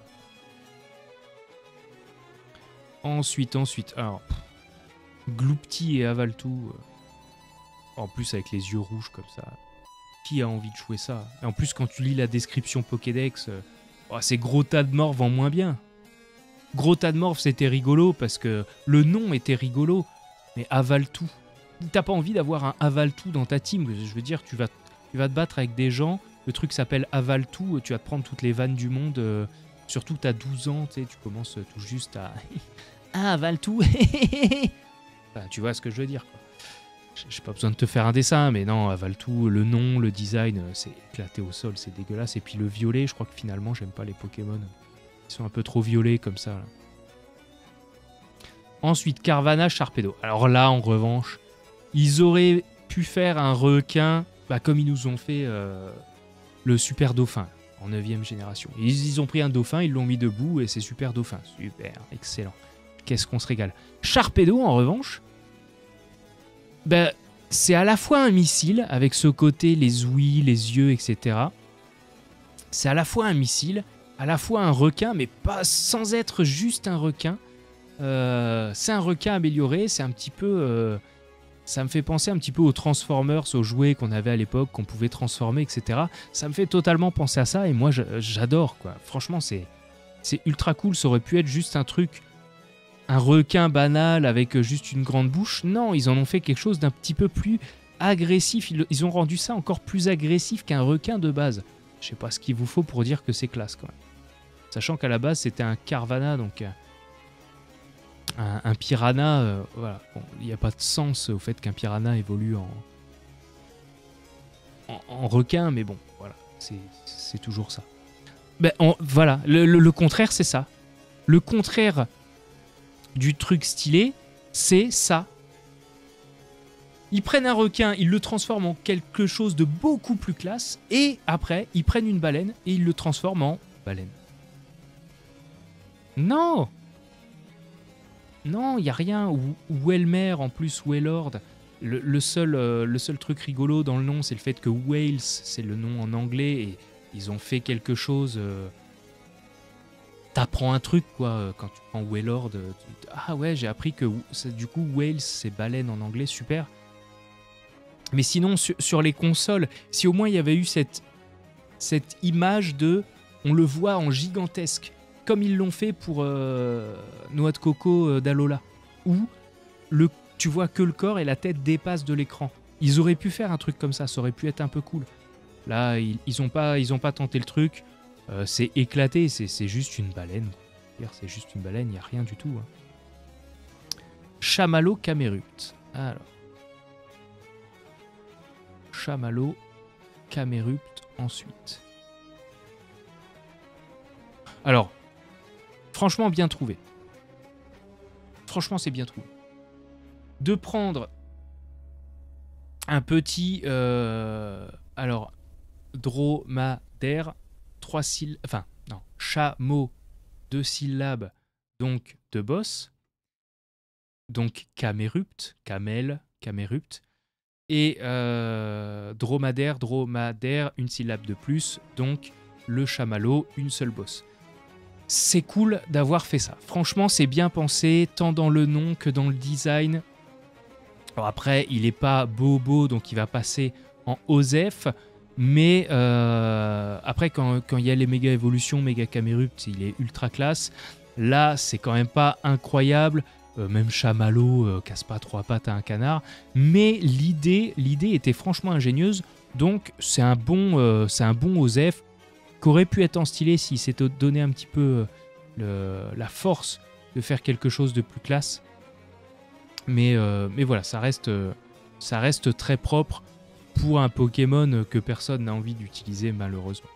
Ensuite, alors... Gloupti et Avaltou. En plus, avec les yeux rouges comme ça. Qui a envie de jouer ça? Et en plus, quand tu lis la description Pokédex, c'est Gros Tadmorph en moins bien. Gros Tadmorph, c'était rigolo parce que le nom était rigolo, mais Avaltou. T'as pas envie d'avoir un Avaltou dans ta team. Je veux dire, tu vas te battre avec des gens, le truc s'appelle Avaltou, tu vas te prendre toutes les vannes du monde, surtout t'as 12 ans, tu commences tout juste à... Ah, Avaltou. Enfin, tu vois ce que je veux dire, quoi. J'ai pas besoin de te faire un dessin, mais non, Avaltou, le nom, le design, c'est éclaté au sol, c'est dégueulasse. Et puis le violet, je crois que finalement, j'aime pas les Pokémon. Ils sont un peu trop violets comme ça, là. Ensuite, Carvanha, Sharpedo. Alors là, en revanche, ils auraient pu faire un requin, comme ils nous ont fait le Super Dauphin, en 9ème génération. Ils ont pris un dauphin, ils l'ont mis debout, et c'est Super Dauphin. Super, excellent. Qu'est-ce qu'on se régale. Sharpedo, en revanche, c'est à la fois un missile, avec ce côté, les ouïes, les yeux, etc. C'est à la fois un missile, à la fois un requin, mais pas sans être juste un requin. C'est un requin amélioré, c'est un petit peu... ça me fait penser un petit peu aux Transformers, aux jouets qu'on avait à l'époque, qu'on pouvait transformer, etc. Ça me fait totalement penser à ça, et moi, j'adore, quoi. Franchement, c'est ultra cool. Ça aurait pu être juste un truc... Un requin banal avec juste une grande bouche. Non, ils en ont fait quelque chose d'un petit peu plus agressif. Ils ont rendu ça encore plus agressif qu'un requin de base. Je sais pas ce qu'il vous faut pour dire que c'est classe, quand même. Sachant qu'à la base, c'était un Carvanha, donc un piranha. Voilà. Bon, il n'y a pas de sens au fait qu'un piranha évolue en requin, mais bon, voilà. C'est toujours ça. Voilà, le contraire, c'est ça. Le contraire du truc stylé, c'est ça. Ils prennent un requin, ils le transforment en quelque chose de beaucoup plus classe, et après, ils prennent une baleine et ils le transforment en baleine. Non, il n'y a rien. Ou Elmer, en plus, Wailord. Le seul truc rigolo dans le nom, c'est le fait que Wales, c'est le nom en anglais, et ils ont fait quelque chose... T'apprends un truc, quoi, quand tu prends Wailord. Ah ouais, j'ai appris que du coup, Wales, c'est baleine en anglais, super. Mais sinon, sur les consoles, si au moins il y avait eu cette image de... On le voit en gigantesque, comme ils l'ont fait pour Noix de Coco d'Alola, où tu vois que le corps et la tête dépassent de l'écran. Ils auraient pu faire un truc comme ça aurait pu être un peu cool. Là, ils ont pas tenté le truc. C'est éclaté, c'est juste une baleine. C'est juste une baleine, il n'y a rien du tout. Hein. Chamallow Camerupt. Alors. Chamallow, Camerupt ensuite. Alors, franchement, bien trouvé. Franchement, c'est bien trouvé. De prendre un petit... alors, dromadaire, 3 syllabes... Enfin, non, chameau, 2 syllabes, donc de boss. Donc, Camerupt, camel, Camerupt. Et dromadaire, une syllabe de plus, donc le chamallow, une seule bosse. C'est cool d'avoir fait ça. Franchement, c'est bien pensé, tant dans le nom que dans le design. Alors après, il n'est pas beau, donc il va passer en OSEF. Mais après, quand il y a les méga évolutions, méga Camerupt, il est ultra classe. Là, c'est quand même pas incroyable. Même Chamallow casse pas 3 pattes à un canard. Mais l'idée était franchement ingénieuse. Donc, c'est un bon OSEF qui aurait pu être en stylé s'il s'était donné un petit peu la force de faire quelque chose de plus classe. Mais voilà, ça reste très propre pour un Pokémon que personne n'a envie d'utiliser malheureusement.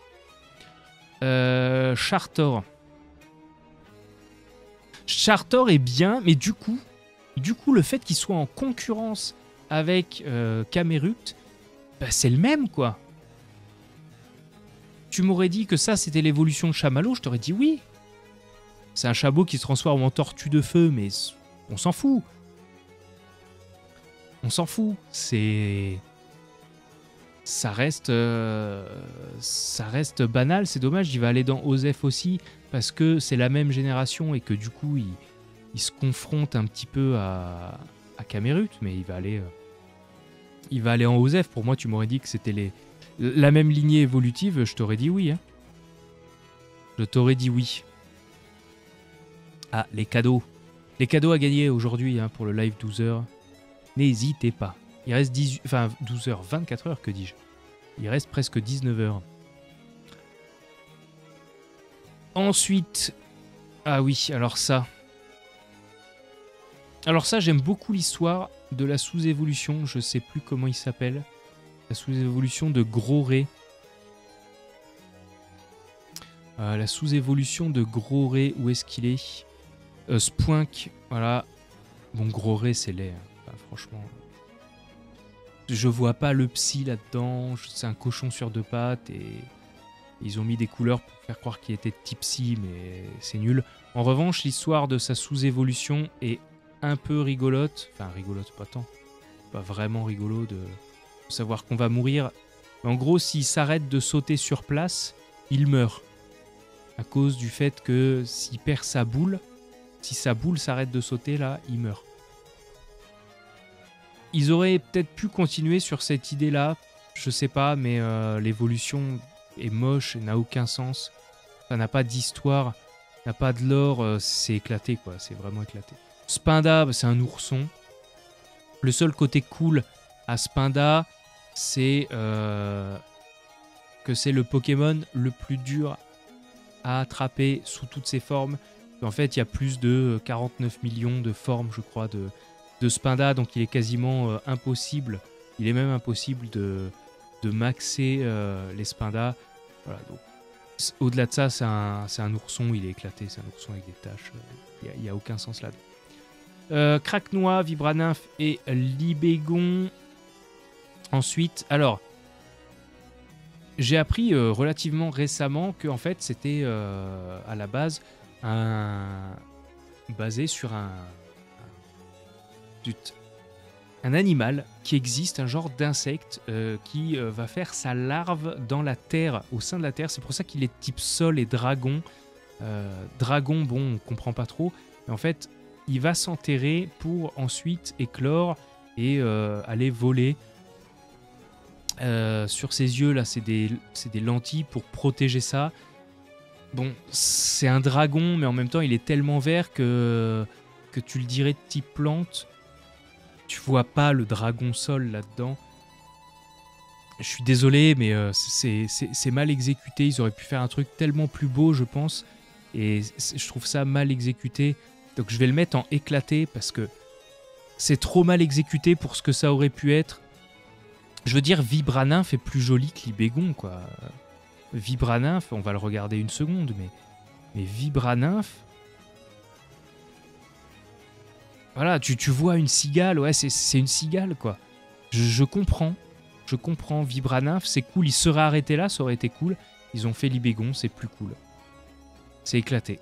Chartor. Chartor est bien, mais du coup le fait qu'il soit en concurrence avec Camerupt, bah, c'est le même quoi. Tu m'aurais dit que ça c'était l'évolution de Chamallow, je t'aurais dit oui. C'est un chabot qui se transforme en tortue de feu, mais on s'en fout. On s'en fout. Ça reste banal, c'est dommage. Il va aller dans OSEF aussi parce que c'est la même génération et que du coup il se confronte un petit peu à Camerupt, mais il va aller en OSEF. Pour moi, tu m'aurais dit que c'était la même lignée évolutive, je t'aurais dit oui. Hein. Je t'aurais dit oui. Ah, les cadeaux. Les cadeaux à gagner aujourd'hui pour le live 12h. N'hésitez pas. Il reste 12h, 24 heures, que dis-je. Il reste presque 19 heures. Ensuite... Ah oui, alors ça, j'aime beaucoup l'histoire de la sous-évolution. Je sais plus comment il s'appelle. La sous-évolution de Gros Ré. La sous-évolution de Gros Ré, où est-ce qu'il est, Spoink, voilà. Bon, Gros Ré, c'est laid. Enfin, franchement... Je vois pas le psy là-dedans. C'est un cochon sur 2 pattes et ils ont mis des couleurs pour faire croire qu'il était type psy, mais c'est nul. En revanche, l'histoire de sa sous-évolution est un peu rigolote. Enfin, rigolote, pas tant. Pas vraiment rigolo de savoir qu'on va mourir. Mais en gros, s'il s'arrête de sauter sur place, il meurt. À cause du fait que s'il perd sa boule, si sa boule s'arrête de sauter, là, il meurt. Ils auraient peut-être pu continuer sur cette idée-là, je sais pas, mais l'évolution est moche, n'a aucun sens. Ça n'a pas d'histoire, n'a pas de lore, c'est éclaté quoi, c'est vraiment éclaté. Spinda, c'est un ourson. Le seul côté cool à Spinda, c'est que c'est le Pokémon le plus dur à attraper sous toutes ses formes. En fait, il y a plus de 49 millions de formes, je crois, de Spinda, donc il est quasiment impossible. Il est même impossible de maxer les Spinda. Voilà, donc au-delà de ça, c'est un ourson, il est éclaté, c'est un ourson avec des taches. Il n'y a aucun sens là-dedans. Craquenois, Vibranymph et Libégon. Ensuite, alors, j'ai appris relativement récemment que en fait, c'était à la base basé sur un animal qui existe, un genre d'insecte qui va faire sa larve dans la terre, au sein de la terre. C'est pour ça qu'il est type sol et dragon. Dragon, bon, on comprend pas trop. Mais en fait, il va s'enterrer pour ensuite éclore et aller voler. Sur ses yeux, là, c'est des lentilles pour protéger ça. Bon, c'est un dragon, mais en même temps, il est tellement vert que tu le dirais de type plante. Tu vois pas le dragon sol là-dedans. Je suis désolé, mais c'est mal exécuté. Ils auraient pu faire un truc tellement plus beau, je pense. Et je trouve ça mal exécuté. Donc je vais le mettre en éclaté parce que c'est trop mal exécuté pour ce que ça aurait pu être. Je veux dire, Vibranymph est plus joli que Libégon, quoi. Vibranymph, on va le regarder une seconde, mais Vibranymph... Voilà, tu vois une cigale, ouais, c'est une cigale, quoi. Je comprends. Je comprends. Vibranymph, c'est cool. Ils seraient arrêtés là, ça aurait été cool. Ils ont fait Libégon, c'est plus cool. C'est éclaté.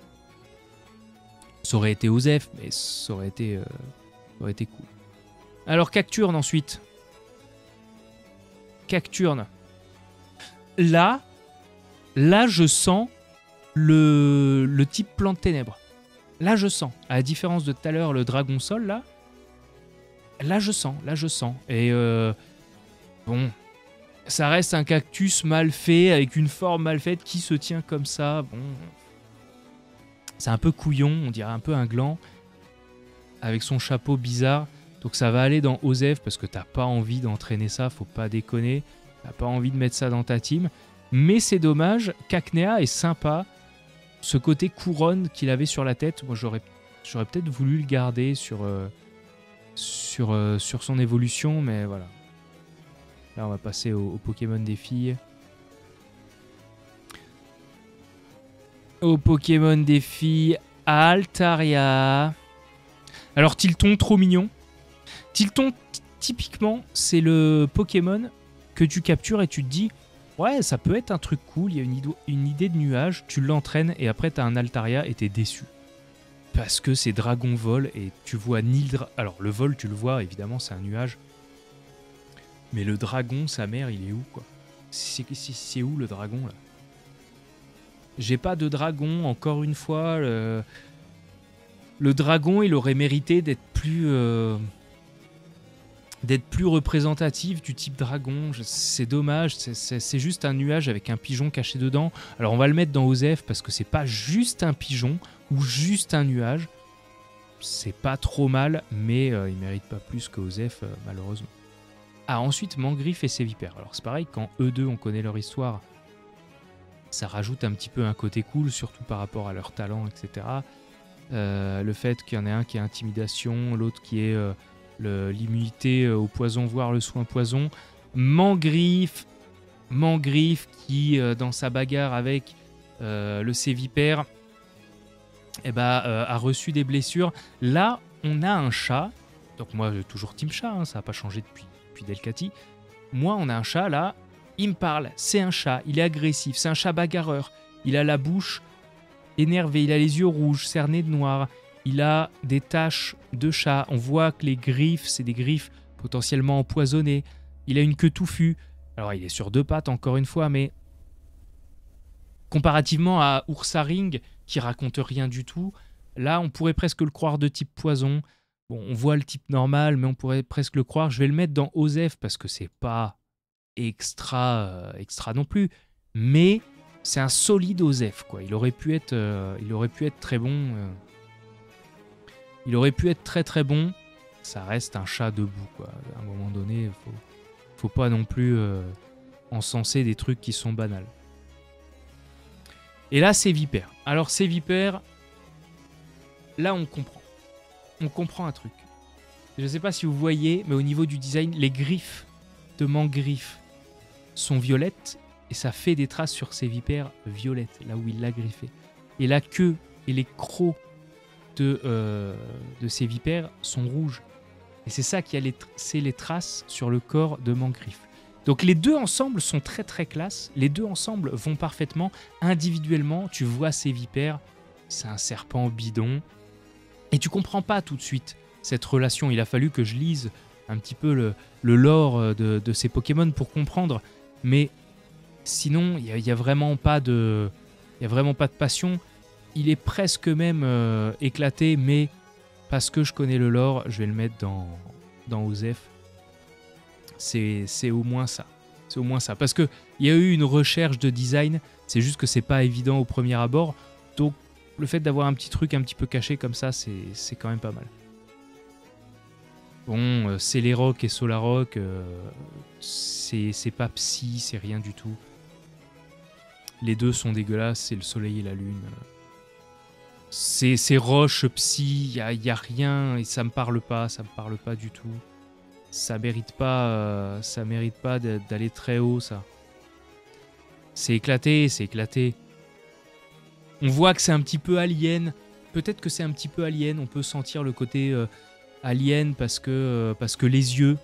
Ça aurait été Osef, mais ça aurait été cool. Alors, Cacturne, ensuite. Cacturne. Là, je sens le type plante ténèbres. Là, je sens. À la différence de tout à l'heure, le dragon sol, là, je sens. Et bon, ça reste un cactus mal fait, avec une forme mal faite qui se tient comme ça. Bon, c'est un peu couillon, on dirait un peu un gland, avec son chapeau bizarre. Donc ça va aller dans Osef, parce que t'as pas envie d'entraîner ça, faut pas déconner. T'as pas envie de mettre ça dans ta team. Mais c'est dommage, Cacnea est sympa. Ce côté couronne qu'il avait sur la tête, moi j'aurais peut-être voulu le garder sur son évolution, mais voilà. Là on va passer au Pokémon des filles. Au Pokémon des filles, Altaria. Alors Tilton, trop mignon. Tilton, typiquement, c'est le Pokémon que tu captures et tu te dis ouais, ça peut être un truc cool, il y a une idée de nuage, tu l'entraînes et après t'as un Altaria et t'es déçu. Parce que c'est dragon vol et tu vois ni le alors le vol tu le vois, évidemment c'est un nuage. Mais le dragon, sa mère, il est où quoi? C'est où le dragon là? J'ai pas de dragon, encore une fois. Le dragon, il aurait mérité d'être plus représentatif du type dragon. C'est dommage, c'est juste un nuage avec un pigeon caché dedans. Alors on va le mettre dans Osef parce que c'est pas juste un pigeon ou juste un nuage. C'est pas trop mal, mais il mérite pas plus que Osef, malheureusement. Ah, ensuite, Mangriffe et Sévipère. Alors c'est pareil, quand eux deux, on connaît leur histoire, ça rajoute un petit peu un côté cool, surtout par rapport à leur talent, etc. Le fait qu'il y en ait un qui a intimidation, l'autre qui est... l'immunité au poison, voire le soin poison. Mangriffe qui, dans sa bagarre avec le Sévipère, a reçu des blessures. Là, on a un chat. Donc moi, j'ai toujours team chat, hein, ça n'a pas changé depuis Delcati. Moi, on a un chat, là, il me parle. C'est un chat, il est agressif, c'est un chat bagarreur. Il a la bouche énervée, il a les yeux rouges, cerné de noir. Il a des taches de chat. On voit que les griffes, c'est des griffes potentiellement empoisonnées. Il a une queue touffue. Alors, il est sur deux pattes, encore une fois, mais comparativement à Ursaring, qui raconte rien du tout, là, on pourrait presque le croire de type poison. Bon, on voit le type normal, mais on pourrait presque le croire. Je vais le mettre dans Osef, parce que c'est pas extra non plus. Mais c'est un solide Osef, quoi. Il aurait pu être très bon... Il aurait pu être très très bon, ça reste un chat debout, quoi. À un moment donné, faut pas non plus encenser des trucs qui sont banals. Et là, c'est Vipère. Alors, c'est Vipère, là, on comprend. On comprend un truc. Je sais pas si vous voyez, mais au niveau du design, les griffes de Mangriffe sont violettes et ça fait des traces sur ses vipères violettes, là où il l'a griffé. Et la queue et les crocs de ces vipères sont rouges. Et c'est ça qui a c'est les traces sur le corps de Mangriffe. Donc les deux ensemble sont très très classe. Les deux ensemble vont parfaitement. Individuellement, tu vois ces vipères, c'est un serpent bidon. Et tu comprends pas tout de suite cette relation. Il a fallu que je lise un petit peu le lore de ces Pokémon pour comprendre. Mais sinon, il y a vraiment pas de passion. Il est presque même éclaté, mais parce que je connais le lore, je vais le mettre dans Osef. C'est au moins ça. C'est au moins ça. Parce qu'il y a eu une recherche de design, c'est juste que c'est pas évident au premier abord. Donc le fait d'avoir un petit truc un petit peu caché comme ça, c'est quand même pas mal. Bon, Celeroc et Solaroc, c'est pas psy, c'est rien du tout. Les deux sont dégueulasses, c'est le soleil et la lune. C'est roche, psy, y a rien, et ça me parle pas du tout. ça mérite pas d'aller très haut, ça. C'est éclaté, c'est éclaté. On voit que c'est un petit peu alien. Peut-être que c'est un petit peu alien. On peut sentir le côté alien parce que les yeux.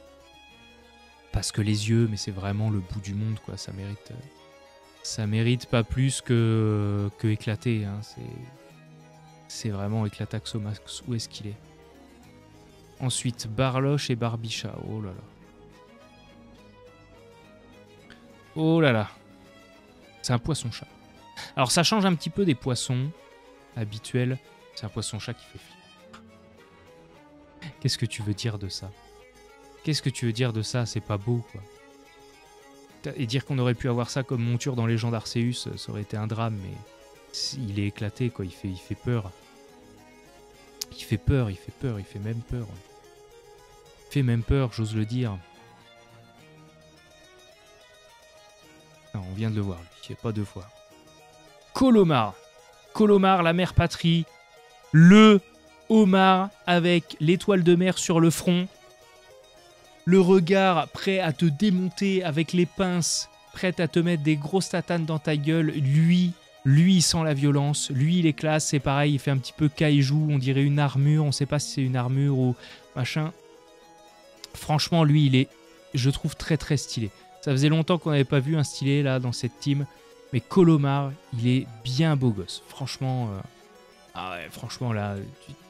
Parce que les yeux, mais c'est vraiment le bout du monde, quoi. Ça mérite pas plus que éclaté. Hein. C'est vraiment éclataxo max. Où est-ce qu'il est? Ensuite, Barloche et Barbicha. Oh là là. Oh là là. C'est un poisson-chat. Alors ça change un petit peu des poissons habituels. C'est un poisson-chat qui fait flipper. Qu'est-ce que tu veux dire de ça? Qu'est-ce que tu veux dire de ça? C'est pas beau, quoi. Et dire qu'on aurait pu avoir ça comme monture dans Légende Arceus, ça aurait été un drame, mais il est éclaté, quoi. Il fait peur. Il fait peur, il fait peur, il fait même peur. Il fait même peur, j'ose le dire. Non, on vient de le voir, lui. Pas deux fois. Colomar. Colomar, la mère patrie. Le homard avec l'étoile de mer sur le front. Le regard prêt à te démonter avec les pinces, prêt à te mettre des grosses tatanes dans ta gueule. Lui, il sent la violence. Lui, il est classe. C'est pareil, il fait un petit peu kaiju. On dirait une armure. On sait pas si c'est une armure ou machin. Franchement, lui, il est, je trouve, très très stylé. Ça faisait longtemps qu'on n'avait pas vu un stylé là dans cette team. Mais Colomar, il est bien beau gosse. Franchement, ah ouais, franchement là,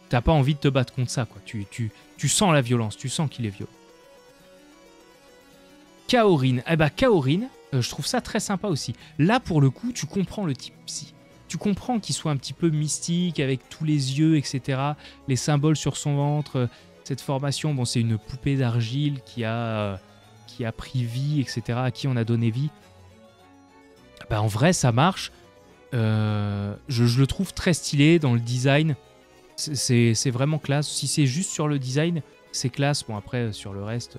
t'as pas envie de te battre contre ça, quoi. Tu sens la violence, tu sens qu'il est violent. Kaorin. Eh ben Kaorin, je trouve ça très sympa aussi. Là, pour le coup, tu comprends le type psy. Tu comprends qu'il soit un petit peu mystique, avec tous les yeux, etc. Les symboles sur son ventre. Cette formation, bon, c'est une poupée d'argile qui a pris vie, etc. À qui on a donné vie. Ben, en vrai, ça marche. Je le trouve très stylé dans le design. C'est vraiment classe. Si c'est juste sur le design, c'est classe. Bon, après, sur le reste,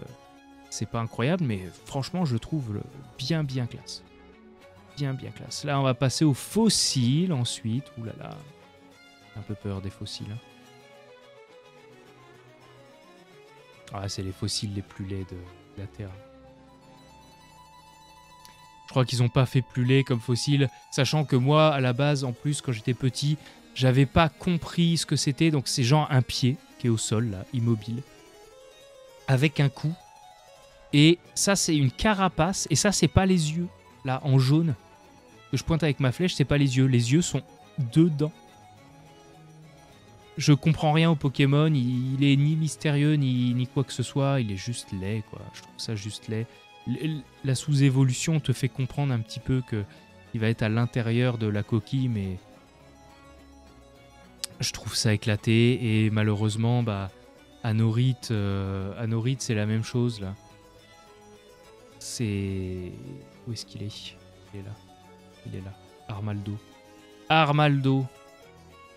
c'est pas incroyable, mais franchement, je trouve bien classe. Bien classe. Là, on va passer aux fossiles ensuite. Ouh là là. J'ai un peu peur des fossiles. Ah, c'est les fossiles les plus laids de la Terre. Je crois qu'ils n'ont pas fait plus laid comme fossiles, sachant que moi, à la base, en plus, quand j'étais petit, j'avais pas compris ce que c'était. Donc c'est genre un pied qui est au sol, là, immobile, avec un cou. Et ça, c'est une carapace. Et ça, c'est pas les yeux, là, en jaune, que je pointe avec ma flèche, c'est pas les yeux. Les yeux sont dedans. Je comprends rien au Pokémon. Il est ni mystérieux, ni quoi que ce soit. Il est juste laid, quoi. Je trouve ça juste laid. La sous-évolution te fait comprendre un petit peu qu'il va être à l'intérieur de la coquille, mais je trouve ça éclaté. Et malheureusement, bah, Anorith, c'est la même chose, là. C'est... Où est-ce qu'il est? Il est là. Il est là. Armaldo.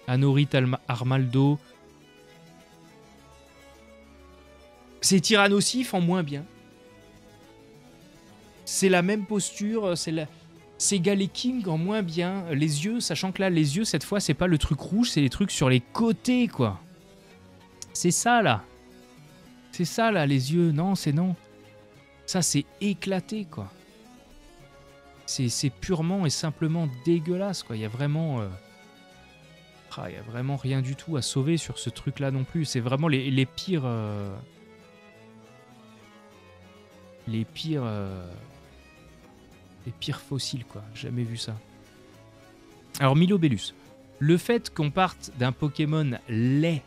Anorith Armaldo. C'est Tyrannosif en moins bien. C'est la même posture, c'est Galeking en moins bien. Les yeux, sachant que là, les yeux, cette fois, c'est pas le truc rouge, c'est les trucs sur les côtés, quoi. C'est ça, là. C'est ça, là, les yeux. Non, c'est non. Ça, c'est éclaté, quoi. C'est purement et simplement dégueulasse, quoi. Il y a vraiment... il y a vraiment rien du tout à sauver sur ce truc-là non plus. C'est vraiment les pires... Les pires fossiles, quoi. Jamais vu ça. Alors, Milobellus. Le fait qu'on parte d'un Pokémon laid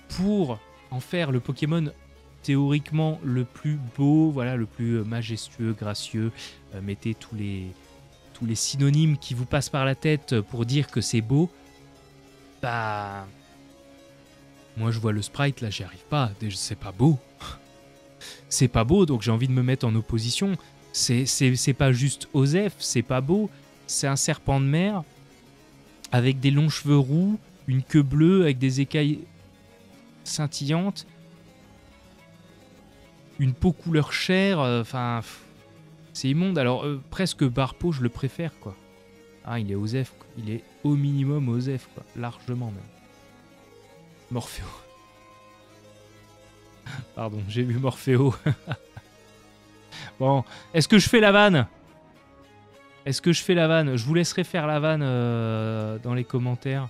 pour en faire le Pokémon théoriquement le plus beau, voilà, le plus majestueux, gracieux, mettez tous les synonymes qui vous passent par la tête pour dire que c'est beau, bah... Moi, je vois le sprite, là, j'y arrive pas. C'est pas beau. C'est pas beau, donc j'ai envie de me mettre en opposition. C'est pas juste Osef, c'est pas beau. C'est un serpent de mer avec des longs cheveux roux, une queue bleue avec des écailles scintillantes, une peau couleur chair, enfin... c'est immonde. Alors, presque Barpo, je le préfère, quoi. Ah, il est Osef, quoi. Il est au minimum Osef, quoi. Largement, même. Morpheo. Pardon, j'ai vu Morphéo. Bon, est-ce que je fais la vanne? Est-ce que je fais la vanne? Je vous laisserai faire la vanne dans les commentaires.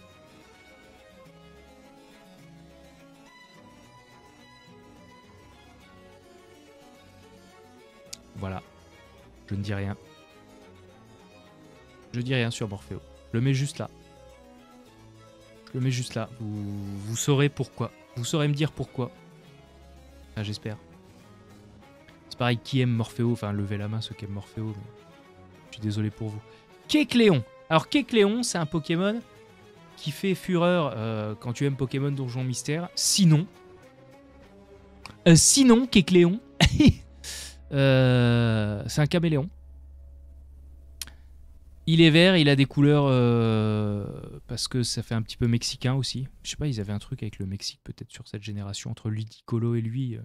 Voilà. Je ne dis rien. Je dis rien sur Morphéo. Je le mets juste là. Je le mets juste là. Vous saurez pourquoi. Vous saurez me dire pourquoi. Ah, j'espère. C'est pareil, qui aime Morphéo? Enfin, levez la main ceux qui aiment Morphéo. Mais... je suis désolé pour vous. Kecléon. Alors, Kecléon, c'est un Pokémon qui fait fureur quand tu aimes Pokémon Donjon Mystère. Sinon, Kecléon, c'est un caméléon. Il est vert, il a des couleurs parce que ça fait un petit peu mexicain aussi. Je sais pas, ils avaient un truc avec le Mexique peut-être sur cette génération entre Ludicolo et lui.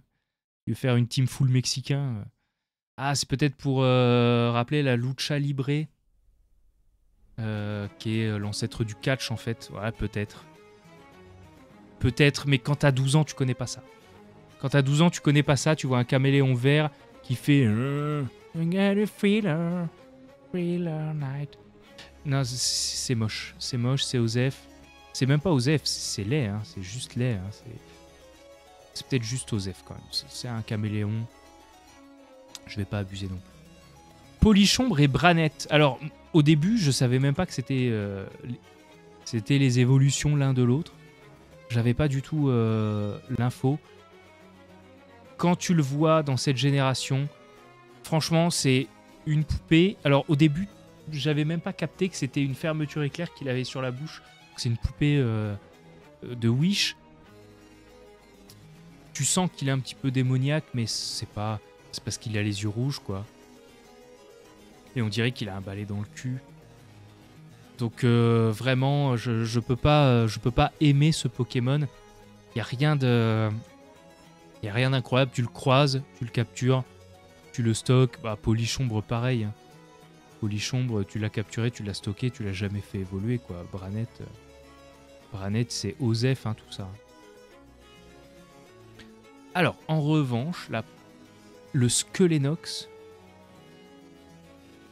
Il veut faire une team full mexicain. Ah, c'est peut-être pour rappeler la lucha libre, qui est l'ancêtre du catch en fait. Ouais, peut-être. Peut-être, mais quand t'as 12 ans, tu connais pas ça. Quand t'as 12 ans, tu connais pas ça. Tu vois un caméléon vert qui fait... Thriller night. Non, c'est moche. C'est moche, c'est Osef. C'est même pas Osef, c'est laid. Hein. C'est juste laid. Hein. C'est peut-être juste Osef quand même. C'est un caméléon. Je vais pas abuser non plus. Polichombre et Branette. Alors, au début, je savais même pas que c'était les évolutions l'un de l'autre. J'avais pas du tout l'info. Quand tu le vois dans cette génération, franchement, c'est une poupée. Alors, au début, j'avais même pas capté que c'était une fermeture éclair qu'il avait sur la bouche. C'est une poupée de Wish. Tu sens qu'il est un petit peu démoniaque, mais c'est parce qu'il a les yeux rouges, quoi. Et on dirait qu'il a un balai dans le cul. Donc vraiment, je peux pas aimer ce Pokémon. Il y a rien d'incroyable. Tu le croises, tu le captures, tu le stockes. Bah, Polichombre, pareil. Hein. Polichombre, tu l'as capturé, tu l'as stocké, tu l'as jamais fait évoluer, quoi. Branette, c'est Osef, hein, tout ça. Alors, en revanche, le Skelenox.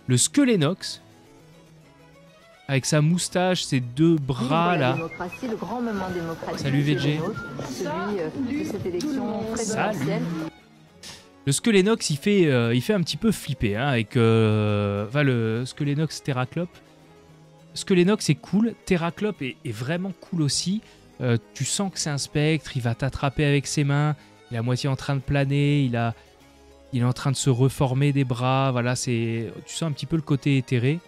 Le Skelenox, avec sa moustache, ses deux bras là. Le grand moment démocratique. Salut VG. Celui de cette élection présidentielle. Le Skelenox, il fait un petit peu flipper, hein, avec le Skelenox Terraclope. Skelenox est cool, Terraclope est vraiment cool aussi. Tu sens que c'est un spectre, il va t'attraper avec ses mains, il est à moitié en train de planer, il est en train de se reformer des bras, voilà, tu sens un petit peu le côté éthéré.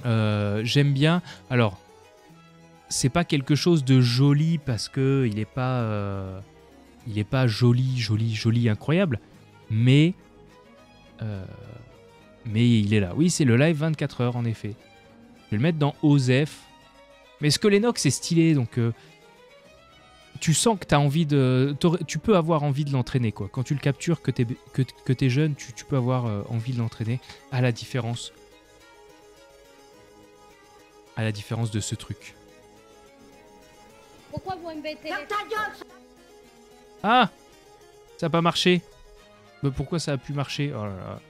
J'aime bien. Alors, c'est pas quelque chose de joli parce que il est pas joli, incroyable, mais il est là. Oui, c'est le live 24 heures en effet. Je vais le mettre dans Osef. Mais Skelenox est stylé, donc tu sens que tu peux avoir envie de l'entraîner, quoi. Quand tu le captures, que t'es jeune, tu peux avoir envie de l'entraîner, à la différence de ce truc. Pourquoi vous embêtez? Ah, ça n'a pas marché. Mais pourquoi ça a pu marcher? Oh là là.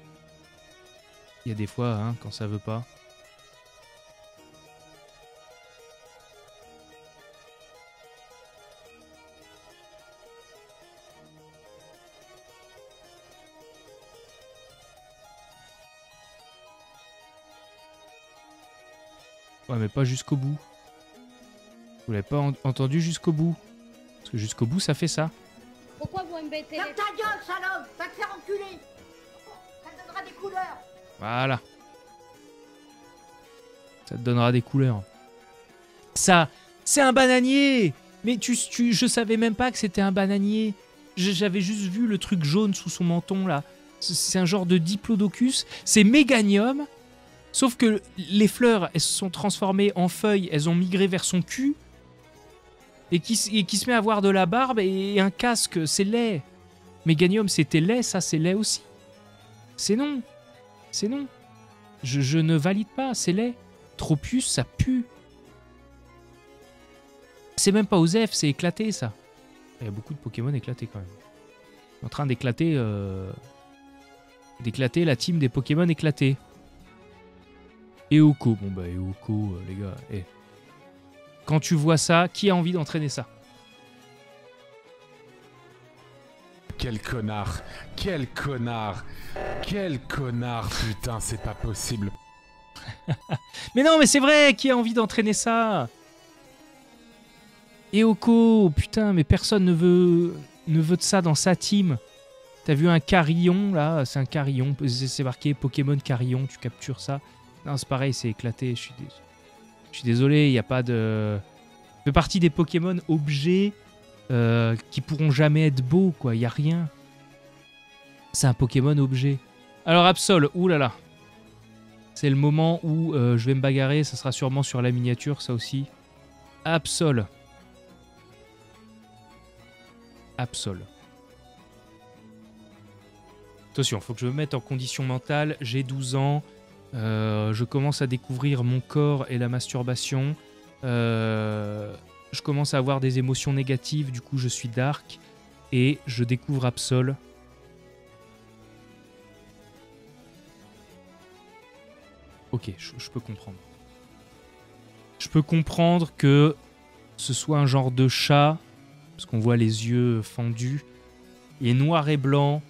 Il y a des fois, hein, quand ça veut pas. Ouais, mais pas jusqu'au bout. Vous l'avez pas entendu jusqu'au bout. Parce que jusqu'au bout, ça fait ça. Pourquoi vous embêtez? Ferme ta gueule, salope! Va te faire enculer! Ça te donnera des couleurs! Voilà. Ça te donnera des couleurs. Ça, c'est un bananier! Mais je savais même pas que c'était un bananier. J'avais juste vu le truc jaune sous son menton, là. C'est un genre de Diplodocus. C'est Méganium. Sauf que les fleurs, elles se sont transformées en feuilles. Elles ont migré vers son cul. Et qui se met à avoir de la barbe et un casque. C'est laid. Méganium, c'était laid. Ça, c'est laid aussi. C'est non. C'est non. Je ne valide pas. C'est laid. Tropius, ça pue. C'est même pas Osef, c'est éclaté, ça. Il y a beaucoup de Pokémon éclatés, quand même. en train d'éclater d'éclater la team des Pokémon éclatés. Eoko, bon bah Eoko, les gars, quand tu vois ça, qui a envie d'entraîner ça? Quel connard! Quel connard! Quel connard, putain, c'est pas possible. Mais non, mais c'est vrai, qui a envie d'entraîner ça? Eoko, putain, mais personne ne veut de ça dans sa team. T'as vu un carillon, là? C'est un carillon, c'est marqué Pokémon carillon, tu captures ça. Non, c'est pareil, c'est éclaté, je suis désolé, il n'y a pas de... Ça fait partie des Pokémon objets qui pourront jamais être beaux, quoi, il n'y a rien. C'est un Pokémon objet. Alors Absol, oulala. C'est le moment où je vais me bagarrer, ça sera sûrement sur la miniature, ça aussi. Absol. Absol. Attention, faut que je me mette en condition mentale, j'ai 12 ans, je commence à découvrir mon corps et la masturbation, je commence à avoir des émotions négatives, du coup je suis dark, et je découvre Absol. Ok, je peux comprendre. Je peux comprendre que ce soit un genre de chat, parce qu'on voit les yeux fendus, il est noir et blanc,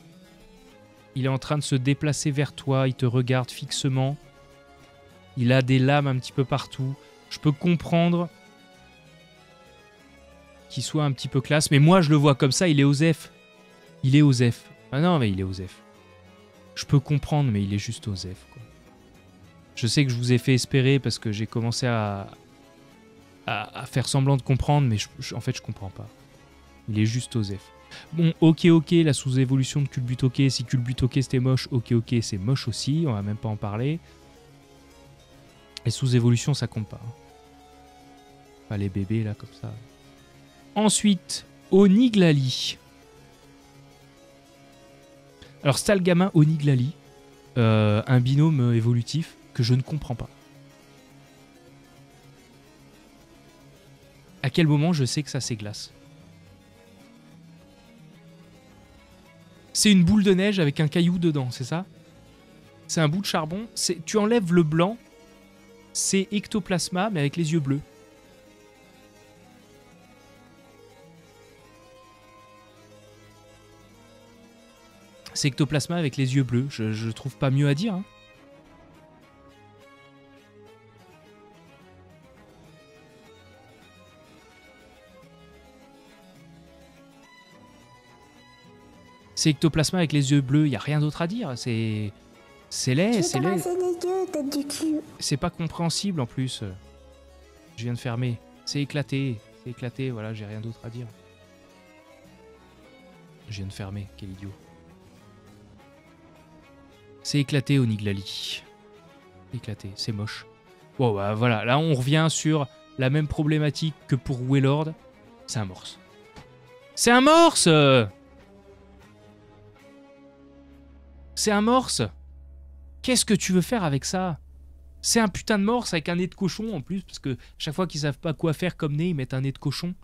il est en train de se déplacer vers toi, il te regarde fixement, il a des lames un petit peu partout. Je peux comprendre qu'il soit un petit peu classe, mais moi je le vois comme ça, il est Osef. Il est Osef. Ah non, mais il est Osef. Je peux comprendre, mais il est juste Osef, quoi. Je sais que je vous ai fait espérer parce que j'ai commencé à faire semblant de comprendre, mais en fait je comprends pas. Il est juste Osef. Bon, ok, la sous-évolution de Culbutoke, si Culbutoke c'était moche, ok, c'est moche aussi, on va même pas en parler. Les sous-évolutions, ça compte pas. Pas les bébés, là, comme ça. Ensuite, Oniglali. Alors, c'est le gamin Oniglali, un binôme évolutif que je ne comprends pas. À quel moment je sais que ça s'églace? C'est une boule de neige avec un caillou dedans, c'est ça? C'est un bout de charbon. Tu enlèves le blanc, c'est ectoplasma, mais avec les yeux bleus. C'est ectoplasma avec les yeux bleus. Je trouve pas mieux à dire, hein. C'est ectoplasma avec les yeux bleus, il n'y a rien d'autre à dire. C'est laid, c'est laid. C'est pas compréhensible en plus. Je viens de fermer. C'est éclaté, voilà, j'ai rien d'autre à dire. Je viens de fermer, quel idiot. C'est éclaté, Oniglali. Éclaté, c'est moche. Bon, bah voilà, là on revient sur la même problématique que pour Wailord. C'est un morse. C'est un morse! C'est un morse. Qu'est-ce que tu veux faire avec ça? C'est un putain de morse avec un nez de cochon en plus, parce que chaque fois qu'ils savent pas quoi faire comme nez, ils mettent un nez de cochon.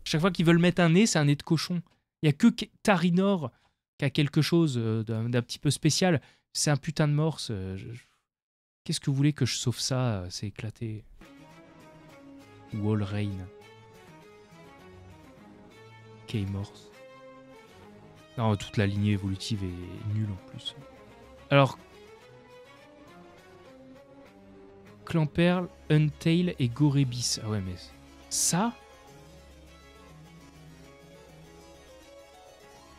Chaque fois qu'ils veulent mettre un nez, c'est un nez de cochon. Il y a que Tarinor qui a quelque chose d'un petit peu spécial. C'est un putain de morse. Qu'est-ce que vous voulez que je sauve ça? C'est éclaté. Walrein. K-Morse. Non, toute la lignée évolutive est nulle en plus. Alors, Clamperl, Untail et Gorebis. Ah ouais, mais ça?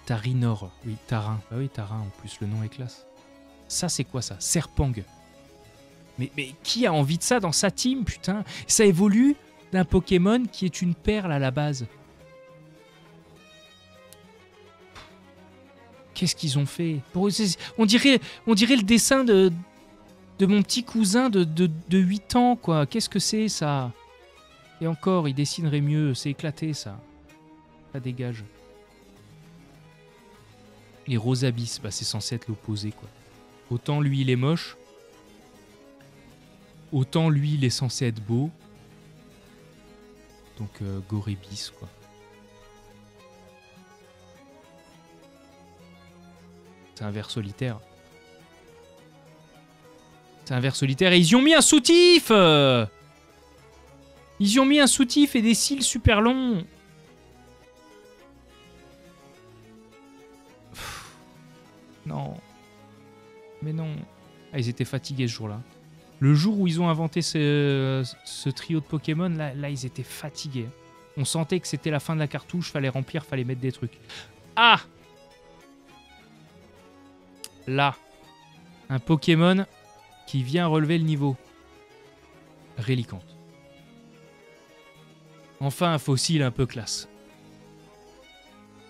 Tarinor. Oui, Tarin. Ah oui, Tarin en plus, le nom est classe. Ça, c'est quoi ça? Serpang. Mais qui a envie de ça dans sa team, putain? Ça évolue d'un Pokémon qui est une perle à la base. Qu'est-ce qu'ils ont fait? On dirait le dessin de mon petit cousin de 8 ans, quoi. Qu'est-ce que c'est, ça? Et encore, il dessinerait mieux. C'est éclaté, ça. Ça dégage. Et Rosabis, bah, c'est censé être l'opposé, quoi. Autant lui, il est moche. Autant lui, il est censé être beau. Donc, Gorebis, quoi. C'est un ver solitaire. C'est un ver solitaire et ils y ont mis un soutif. Ils y ont mis un soutif et des cils super longs. Pff, non. Mais non. Ah, ils étaient fatigués ce jour-là. Le jour où ils ont inventé ce trio de Pokémon, là, ils étaient fatigués. On sentait que c'était la fin de la cartouche, fallait remplir, fallait mettre des trucs. Ah! Là. Un Pokémon qui vient relever le niveau. Relicanth. Enfin, un fossile un peu classe.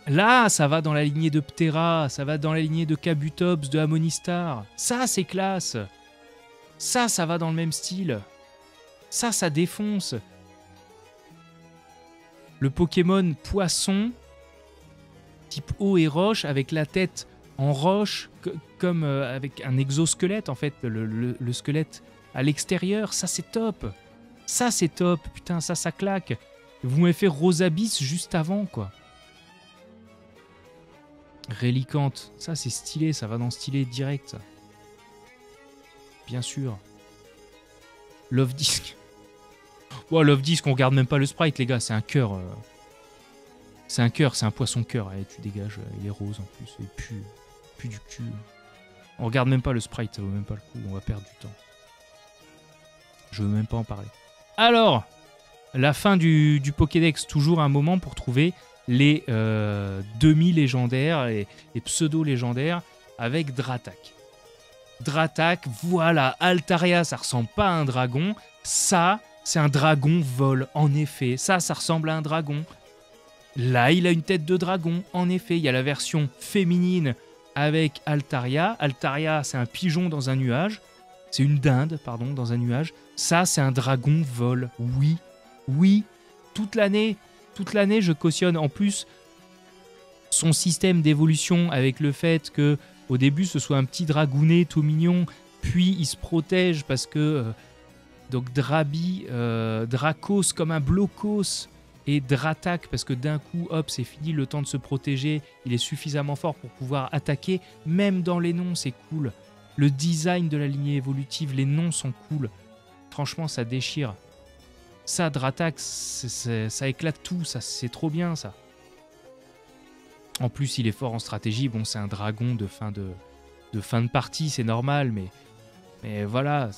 Là, ça va dans la lignée de Ptera, ça va dans la lignée de Kabutops, de Harmonistar. Ça, c'est classe. Ça va dans le même style. Ça défonce. Le Pokémon poisson, type eau et roche, avec la tête en roche, comme avec un exosquelette, en fait, le squelette à l'extérieur. Ça, c'est top. Ça, c'est top. Putain, ça claque. Vous m'avez fait Rosabis juste avant, quoi. Relicanth, ça c'est stylé, ça va dans stylé direct. Ça. Bien sûr. Love Disc. Bon, Love Disc, on regarde même pas le sprite, les gars, c'est un cœur. C'est un cœur, c'est un poisson cœur. Allez, tu dégages, il est rose en plus, il pue du cul. On regarde même pas le sprite, ça vaut même pas le coup, on va perdre du temps. Je veux même pas en parler. Alors, la fin du Pokédex, toujours un moment pour trouver les demi-légendaires, les pseudo-légendaires avec Dratak. Dratak, voilà, Altaria, ça ressemble pas à un dragon. Ça, c'est un dragon vol, en effet. Ça ressemble à un dragon. Là, il a une tête de dragon, en effet. Il y a la version féminine avec Altaria. Altaria, c'est un pigeon dans un nuage. C'est une dinde, pardon, dans un nuage. Ça, c'est un dragon vol, oui, toute l'année, je cautionne. En plus, son système d'évolution avec le fait que au début, ce soit un petit dragounet tout mignon, puis il se protège parce que donc Drabi, Dracos comme un Blocos et Dratak parce que d'un coup, hop, c'est fini, le temps de se protéger, il est suffisamment fort pour pouvoir attaquer. Même dans les noms, c'est cool. Le design de la lignée évolutive, les noms sont cool. Franchement, ça déchire. Ça, Dratak, ça éclate tout, ça, c'est trop bien, ça. En plus, il est fort en stratégie. Bon, c'est un dragon de fin de partie, c'est normal, mais voilà,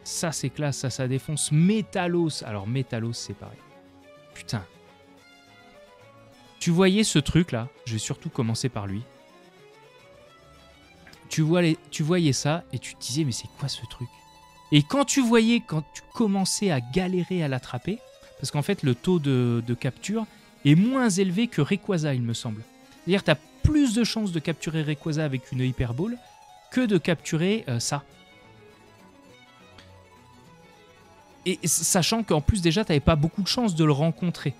c'est classe, ça défonce. Métalos, alors Métalos, c'est pareil. Putain. Tu voyais ce truc-là, je vais surtout commencer par lui. Tu voyais ça et tu te disais, mais c'est quoi ce truc ? Et quand tu commençais à galérer à l'attraper, parce qu'en fait, le taux de capture est moins élevé que Rayquaza, il me semble. C'est-à-dire que tu as plus de chances de capturer Rayquaza avec une Hyper Ball que de capturer ça. Et sachant qu'en plus, déjà, tu n'avais pas beaucoup de chances de le rencontrer.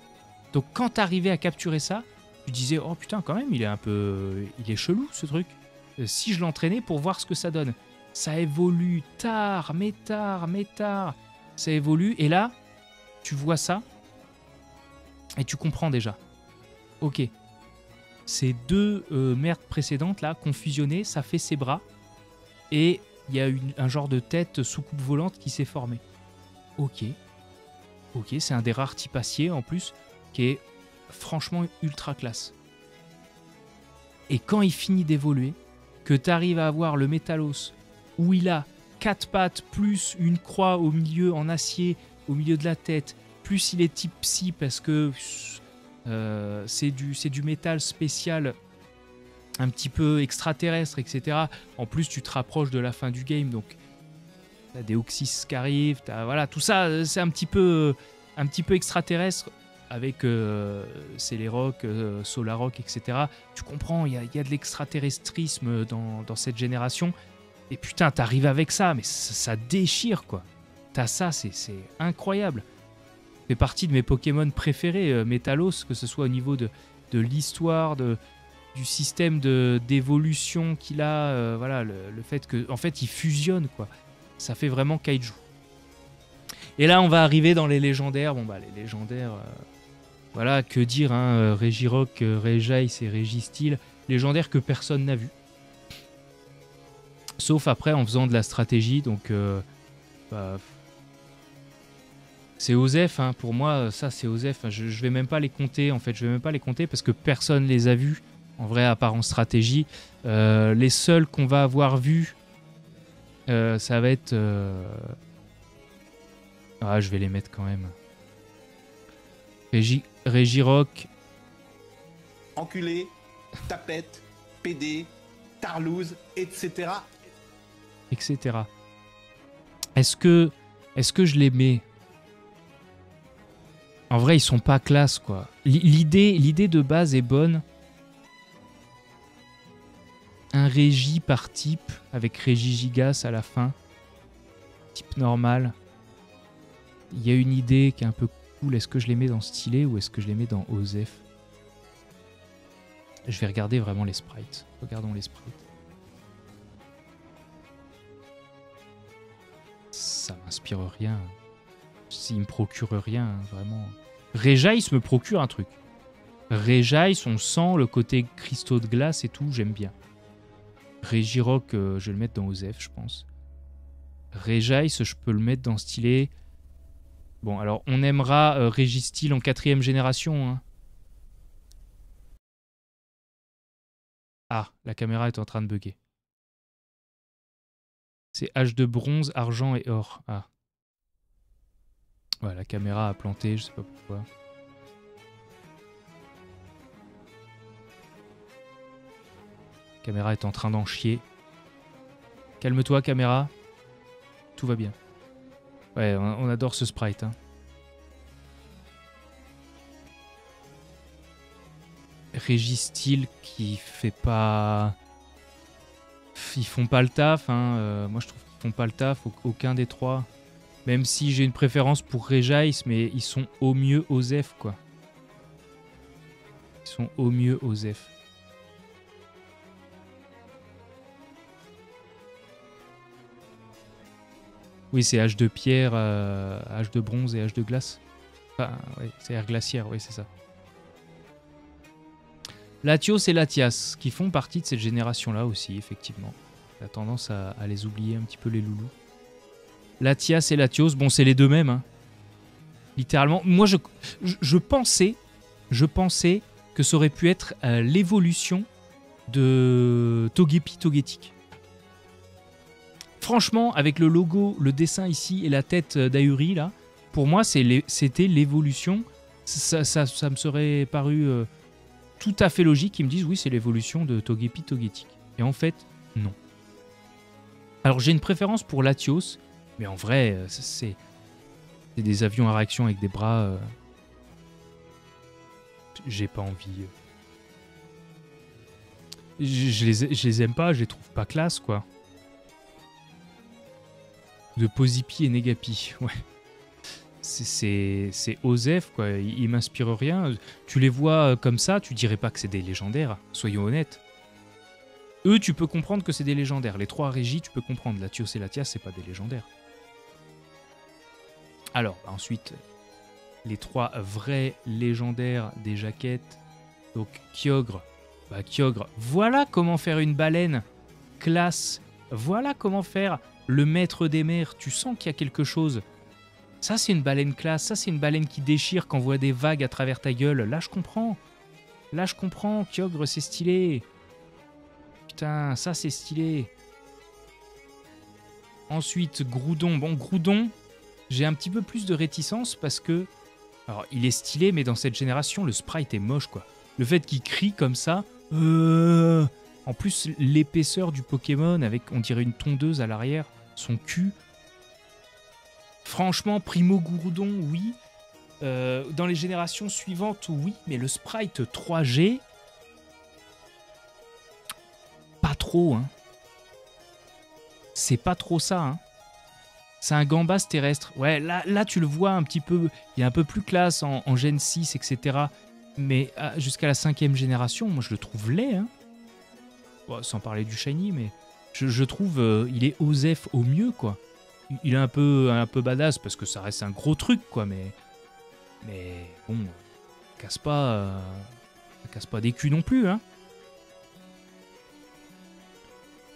Donc, quand tu arrivais à capturer ça, tu disais, oh putain, quand même, il est chelou, ce truc. Si je l'entraînais pour voir ce que ça donne. Ça évolue tard. Ça évolue. Et là, tu vois ça. Et tu comprends déjà. Ok. Ces deux merdes précédentes, là, confusionnées, ça fait ses bras. Et il y a un genre de tête sous coupe volante qui s'est formée. Ok, c'est un des rares types acier, en plus, qui est franchement ultra classe. Et quand il finit d'évoluer, que tu arrives à avoir le Métalos, où il a 4 pattes plus une croix au milieu en acier, au milieu de la tête, plus il est type psy parce que c'est du métal spécial un petit peu extraterrestre, etc. En plus, tu te rapproches de la fin du game, donc t'as des Oxys qui arrivent, voilà, tout ça, c'est un petit peu extraterrestre avec Celerock, Solarock, etc. Tu comprends, il y a de l'extraterrestrisme dans cette génération. Et putain, t'arrives avec ça, mais ça déchire, quoi. T'as ça, c'est incroyable. Ça fait partie de mes Pokémon préférés, Métalos, que ce soit au niveau de l'histoire, du système d'évolution qu'il a, voilà, le fait que, en fait, il fusionne, quoi. Ça fait vraiment kaiju. Et là, on va arriver dans les légendaires. Bon, bah, les légendaires, voilà, que dire, hein, Regirock, Regice et Registeel, légendaires que personne n'a vu. Sauf après en faisant de la stratégie, donc bah, c'est OSEF, hein. Pour moi ça c'est OSEF. Je vais même pas les compter en fait, je vais même pas les compter parce que personne les a vus en vrai à part en stratégie. Les seuls qu'on va avoir vus, ça va être... Ah, je vais les mettre quand même. Régirock. Enculé, tapette, PD, tarlouse, etc. Etc. Est-ce que je les mets? En vrai, ils sont pas classe, quoi. L'idée de base est bonne. Un régie par type, avec régie gigas à la fin. Type normal. Il y a une idée qui est un peu cool. Est-ce que je les mets dans stylé ou est-ce que je les mets dans OSEF? Je vais regarder vraiment les sprites. Regardons les sprites. Ça m'inspire rien. S'il me procure rien, vraiment. Regice me procure un truc. Regice, on sent le côté cristaux de glace et tout, j'aime bien. Régirock, je vais le mettre dans OSEF, je pense. Regice, je peux le mettre dans stylé. Bon, alors on aimera Régistyle en 4ème génération. Hein. Ah, la caméra est en train de bugger. C'est H de bronze, argent et or. Ah. Ouais, la caméra a planté, je sais pas pourquoi. La caméra est en train d'en chier. Calme-toi, caméra. Tout va bien. Ouais, on adore ce sprite. Hein. Régistyle qui fait pas... Ils font pas le taf. Hein. Moi, je trouve qu'ils font pas le taf. Aucun des trois. Même si j'ai une préférence pour Regice, mais ils sont au mieux OSEF, quoi. Ils sont au mieux OSEF. Oui, c'est H de pierre, H de bronze et H de glace. Enfin, oui, c'est air glaciaire, oui, c'est ça. Latios et Latias, qui font partie de cette génération-là aussi, effectivement. On a tendance à les oublier un petit peu, les loulous. Latias et Latios, bon, c'est les deux mêmes. Hein. Littéralement. Moi, je pensais que ça aurait pu être l'évolution de Togepi Togetic. Franchement, avec le logo, le dessin ici et la tête d'Ahuri, là, pour moi, c'était l'évolution. Ça me serait paru tout à fait logique qu'ils me disent oui, c'est l'évolution de Togepi Togetic. Et en fait, non. Alors, j'ai une préférence pour Latios, mais en vrai, c'est des avions à réaction avec des bras. J'ai pas envie. Je les aime pas, je les trouve pas classe, quoi. De Posipi et Negapi, ouais. C'est OSEF, quoi. Ils m'inspirent rien. Tu les vois comme ça, tu dirais pas que c'est des légendaires, soyons honnêtes. Eux, tu peux comprendre que c'est des légendaires. Les trois régies, tu peux comprendre. Latios et Latias, c'est pas des légendaires. Alors, ensuite, les trois vrais légendaires des jaquettes. Donc, Kyogre. Bah, Kyogre, voilà comment faire une baleine classe. Voilà comment faire le maître des mers. Tu sens qu'il y a quelque chose. Ça, c'est une baleine classe. Ça, c'est une baleine qui déchire, qui envoie des vagues à travers ta gueule. Là, je comprends. Là, je comprends. Kyogre, c'est stylé. Putain, ça, c'est stylé. Ensuite, Groudon. Bon, Groudon, j'ai un petit peu plus de réticence parce que... Alors, il est stylé, mais dans cette génération, le sprite est moche, quoi. Le fait qu'il crie comme ça... En plus, l'épaisseur du Pokémon, avec, on dirait, une tondeuse à l'arrière, son cul... Franchement, Primo Groudon, oui. Dans les générations suivantes, oui. Mais le sprite 3G... Pas trop, hein. C'est pas trop ça, hein. C'est un Gambas terrestre. Ouais, là, tu le vois un petit peu. Il est un peu plus classe en Gen 6, etc. Mais jusqu'à la 5e génération, moi, je le trouve laid, hein. Bon, sans parler du Shiny, mais je trouve il est OSEF au mieux, quoi. Il est un peu badass parce que ça reste un gros truc, quoi. Mais bon, casse pas des culs non plus, hein.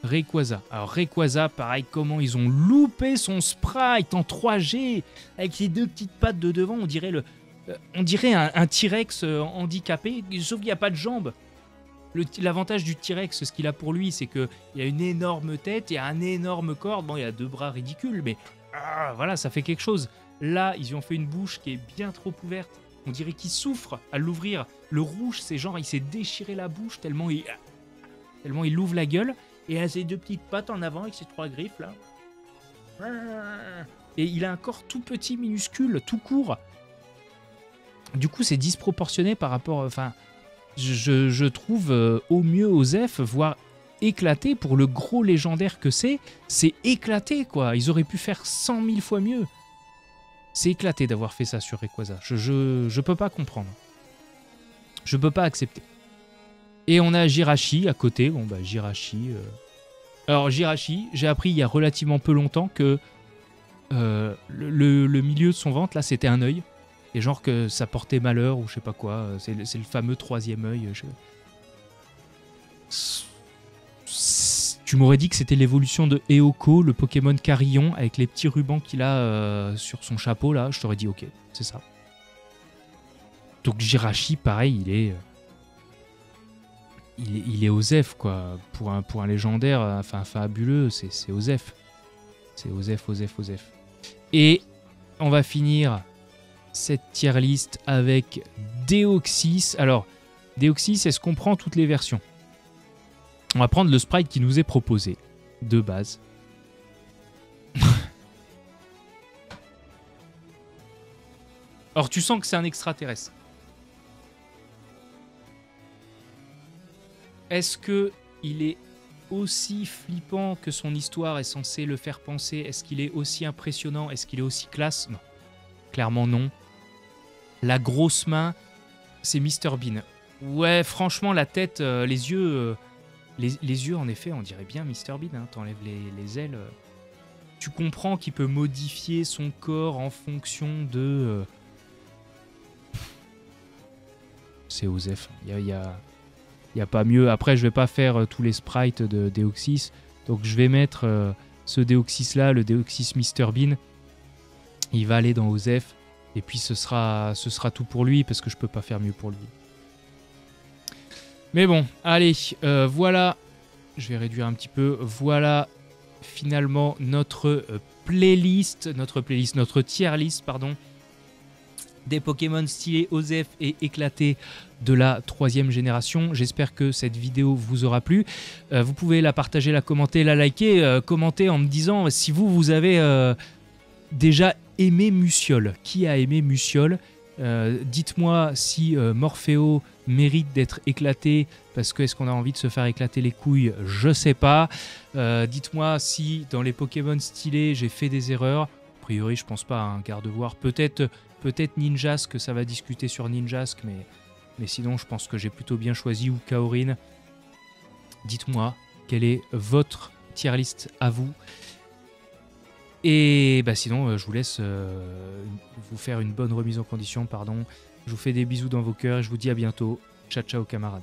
Rayquaza. Alors Rayquaza, pareil, comment ils ont loupé son sprite en 3G avec ses deux petites pattes de devant, on dirait un T-Rex handicapé, sauf qu'il n'y a pas de jambes. L'avantage du T-Rex, ce qu'il a pour lui, c'est qu'il a une énorme tête et un énorme corps. Bon, il a 2 bras ridicules, mais voilà, ça fait quelque chose. Là, ils lui ont fait une bouche qui est bien trop ouverte. On dirait qu'il souffre à l'ouvrir. Le rouge, c'est genre, il s'est déchiré la bouche tellement il ouvre la gueule. Et il a ses 2 petites pattes en avant avec ses 3 griffes, là. Et il a un corps tout petit, minuscule, tout court. Du coup, c'est disproportionné par rapport... Enfin, je trouve au mieux Osef, voire éclaté pour le gros légendaire que c'est éclaté, quoi. Ils auraient pu faire 100 000 fois mieux. C'est éclaté d'avoir fait ça sur Rayquaza. Je peux pas comprendre. Je peux pas accepter. Et on a Jirachi à côté. Bon, bah, Jirachi... Alors, Jirachi, j'ai appris il y a relativement peu longtemps que le milieu de son ventre, là, c'était un œil. Et genre que ça portait malheur ou je sais pas quoi. C'est le fameux 3e œil. Tu m'aurais dit que c'était l'évolution de Eoko, le Pokémon Carillon, avec les petits rubans qu'il a sur son chapeau, là. Je t'aurais dit, ok, c'est ça. Donc Jirachi, pareil, il est Osef, quoi. Pour un légendaire, enfin fabuleux, c'est Osef. C'est Osef. Et on va finir cette tier list avec Deoxys. Alors, Deoxys, est-ce qu'on prend toutes les versions? On va prendre le sprite qui nous est proposé, de base. Alors, tu sens que c'est un extraterrestre. Est-ce que il est aussi flippant que son histoire est censée le faire penser? Est-ce qu'il est aussi impressionnant? Est-ce qu'il est aussi classe? Non. Clairement non. La grosse main, c'est Mr Bean. Ouais, franchement, la tête, les yeux... les yeux, en effet, on dirait bien Mr Bean. Hein. T'enlèves les ailes. Tu comprends qu'il peut modifier son corps en fonction de... C'est Osef. Il y a pas mieux. Après, je vais pas faire tous les sprites de Deoxys. Donc, je vais mettre ce Deoxys-là, le Deoxys Mr Bean. Il va aller dans Osef. Et puis, ce sera tout pour lui, parce que je peux pas faire mieux pour lui. Mais bon, allez, voilà. Je vais réduire un petit peu. Voilà, finalement, notre tier list, pardon, des Pokémon stylés Osef et éclatés de la 3e génération. J'espère que cette vidéo vous aura plu. Vous pouvez la partager, la commenter, la liker, commenter en me disant si vous avez déjà aimé Muciole. Qui a aimé Muciole? Dites-moi si Morpheo mérite d'être éclaté, parce que est-ce qu'on a envie de se faire éclater les couilles? Je sais pas. Dites-moi si dans les Pokémon stylés j'ai fait des erreurs. A priori je pense pas, hein, garde voir. Peut-être Ninjask, que ça va discuter sur Ninjask, mais sinon je pense que j'ai plutôt bien choisi, ou Kaorin. Dites-moi quelle est votre tier list à vous. Et bah sinon, je vous laisse vous faire une bonne remise en condition, pardon. Je vous fais des bisous dans vos cœurs et je vous dis à bientôt. Ciao, ciao camarades.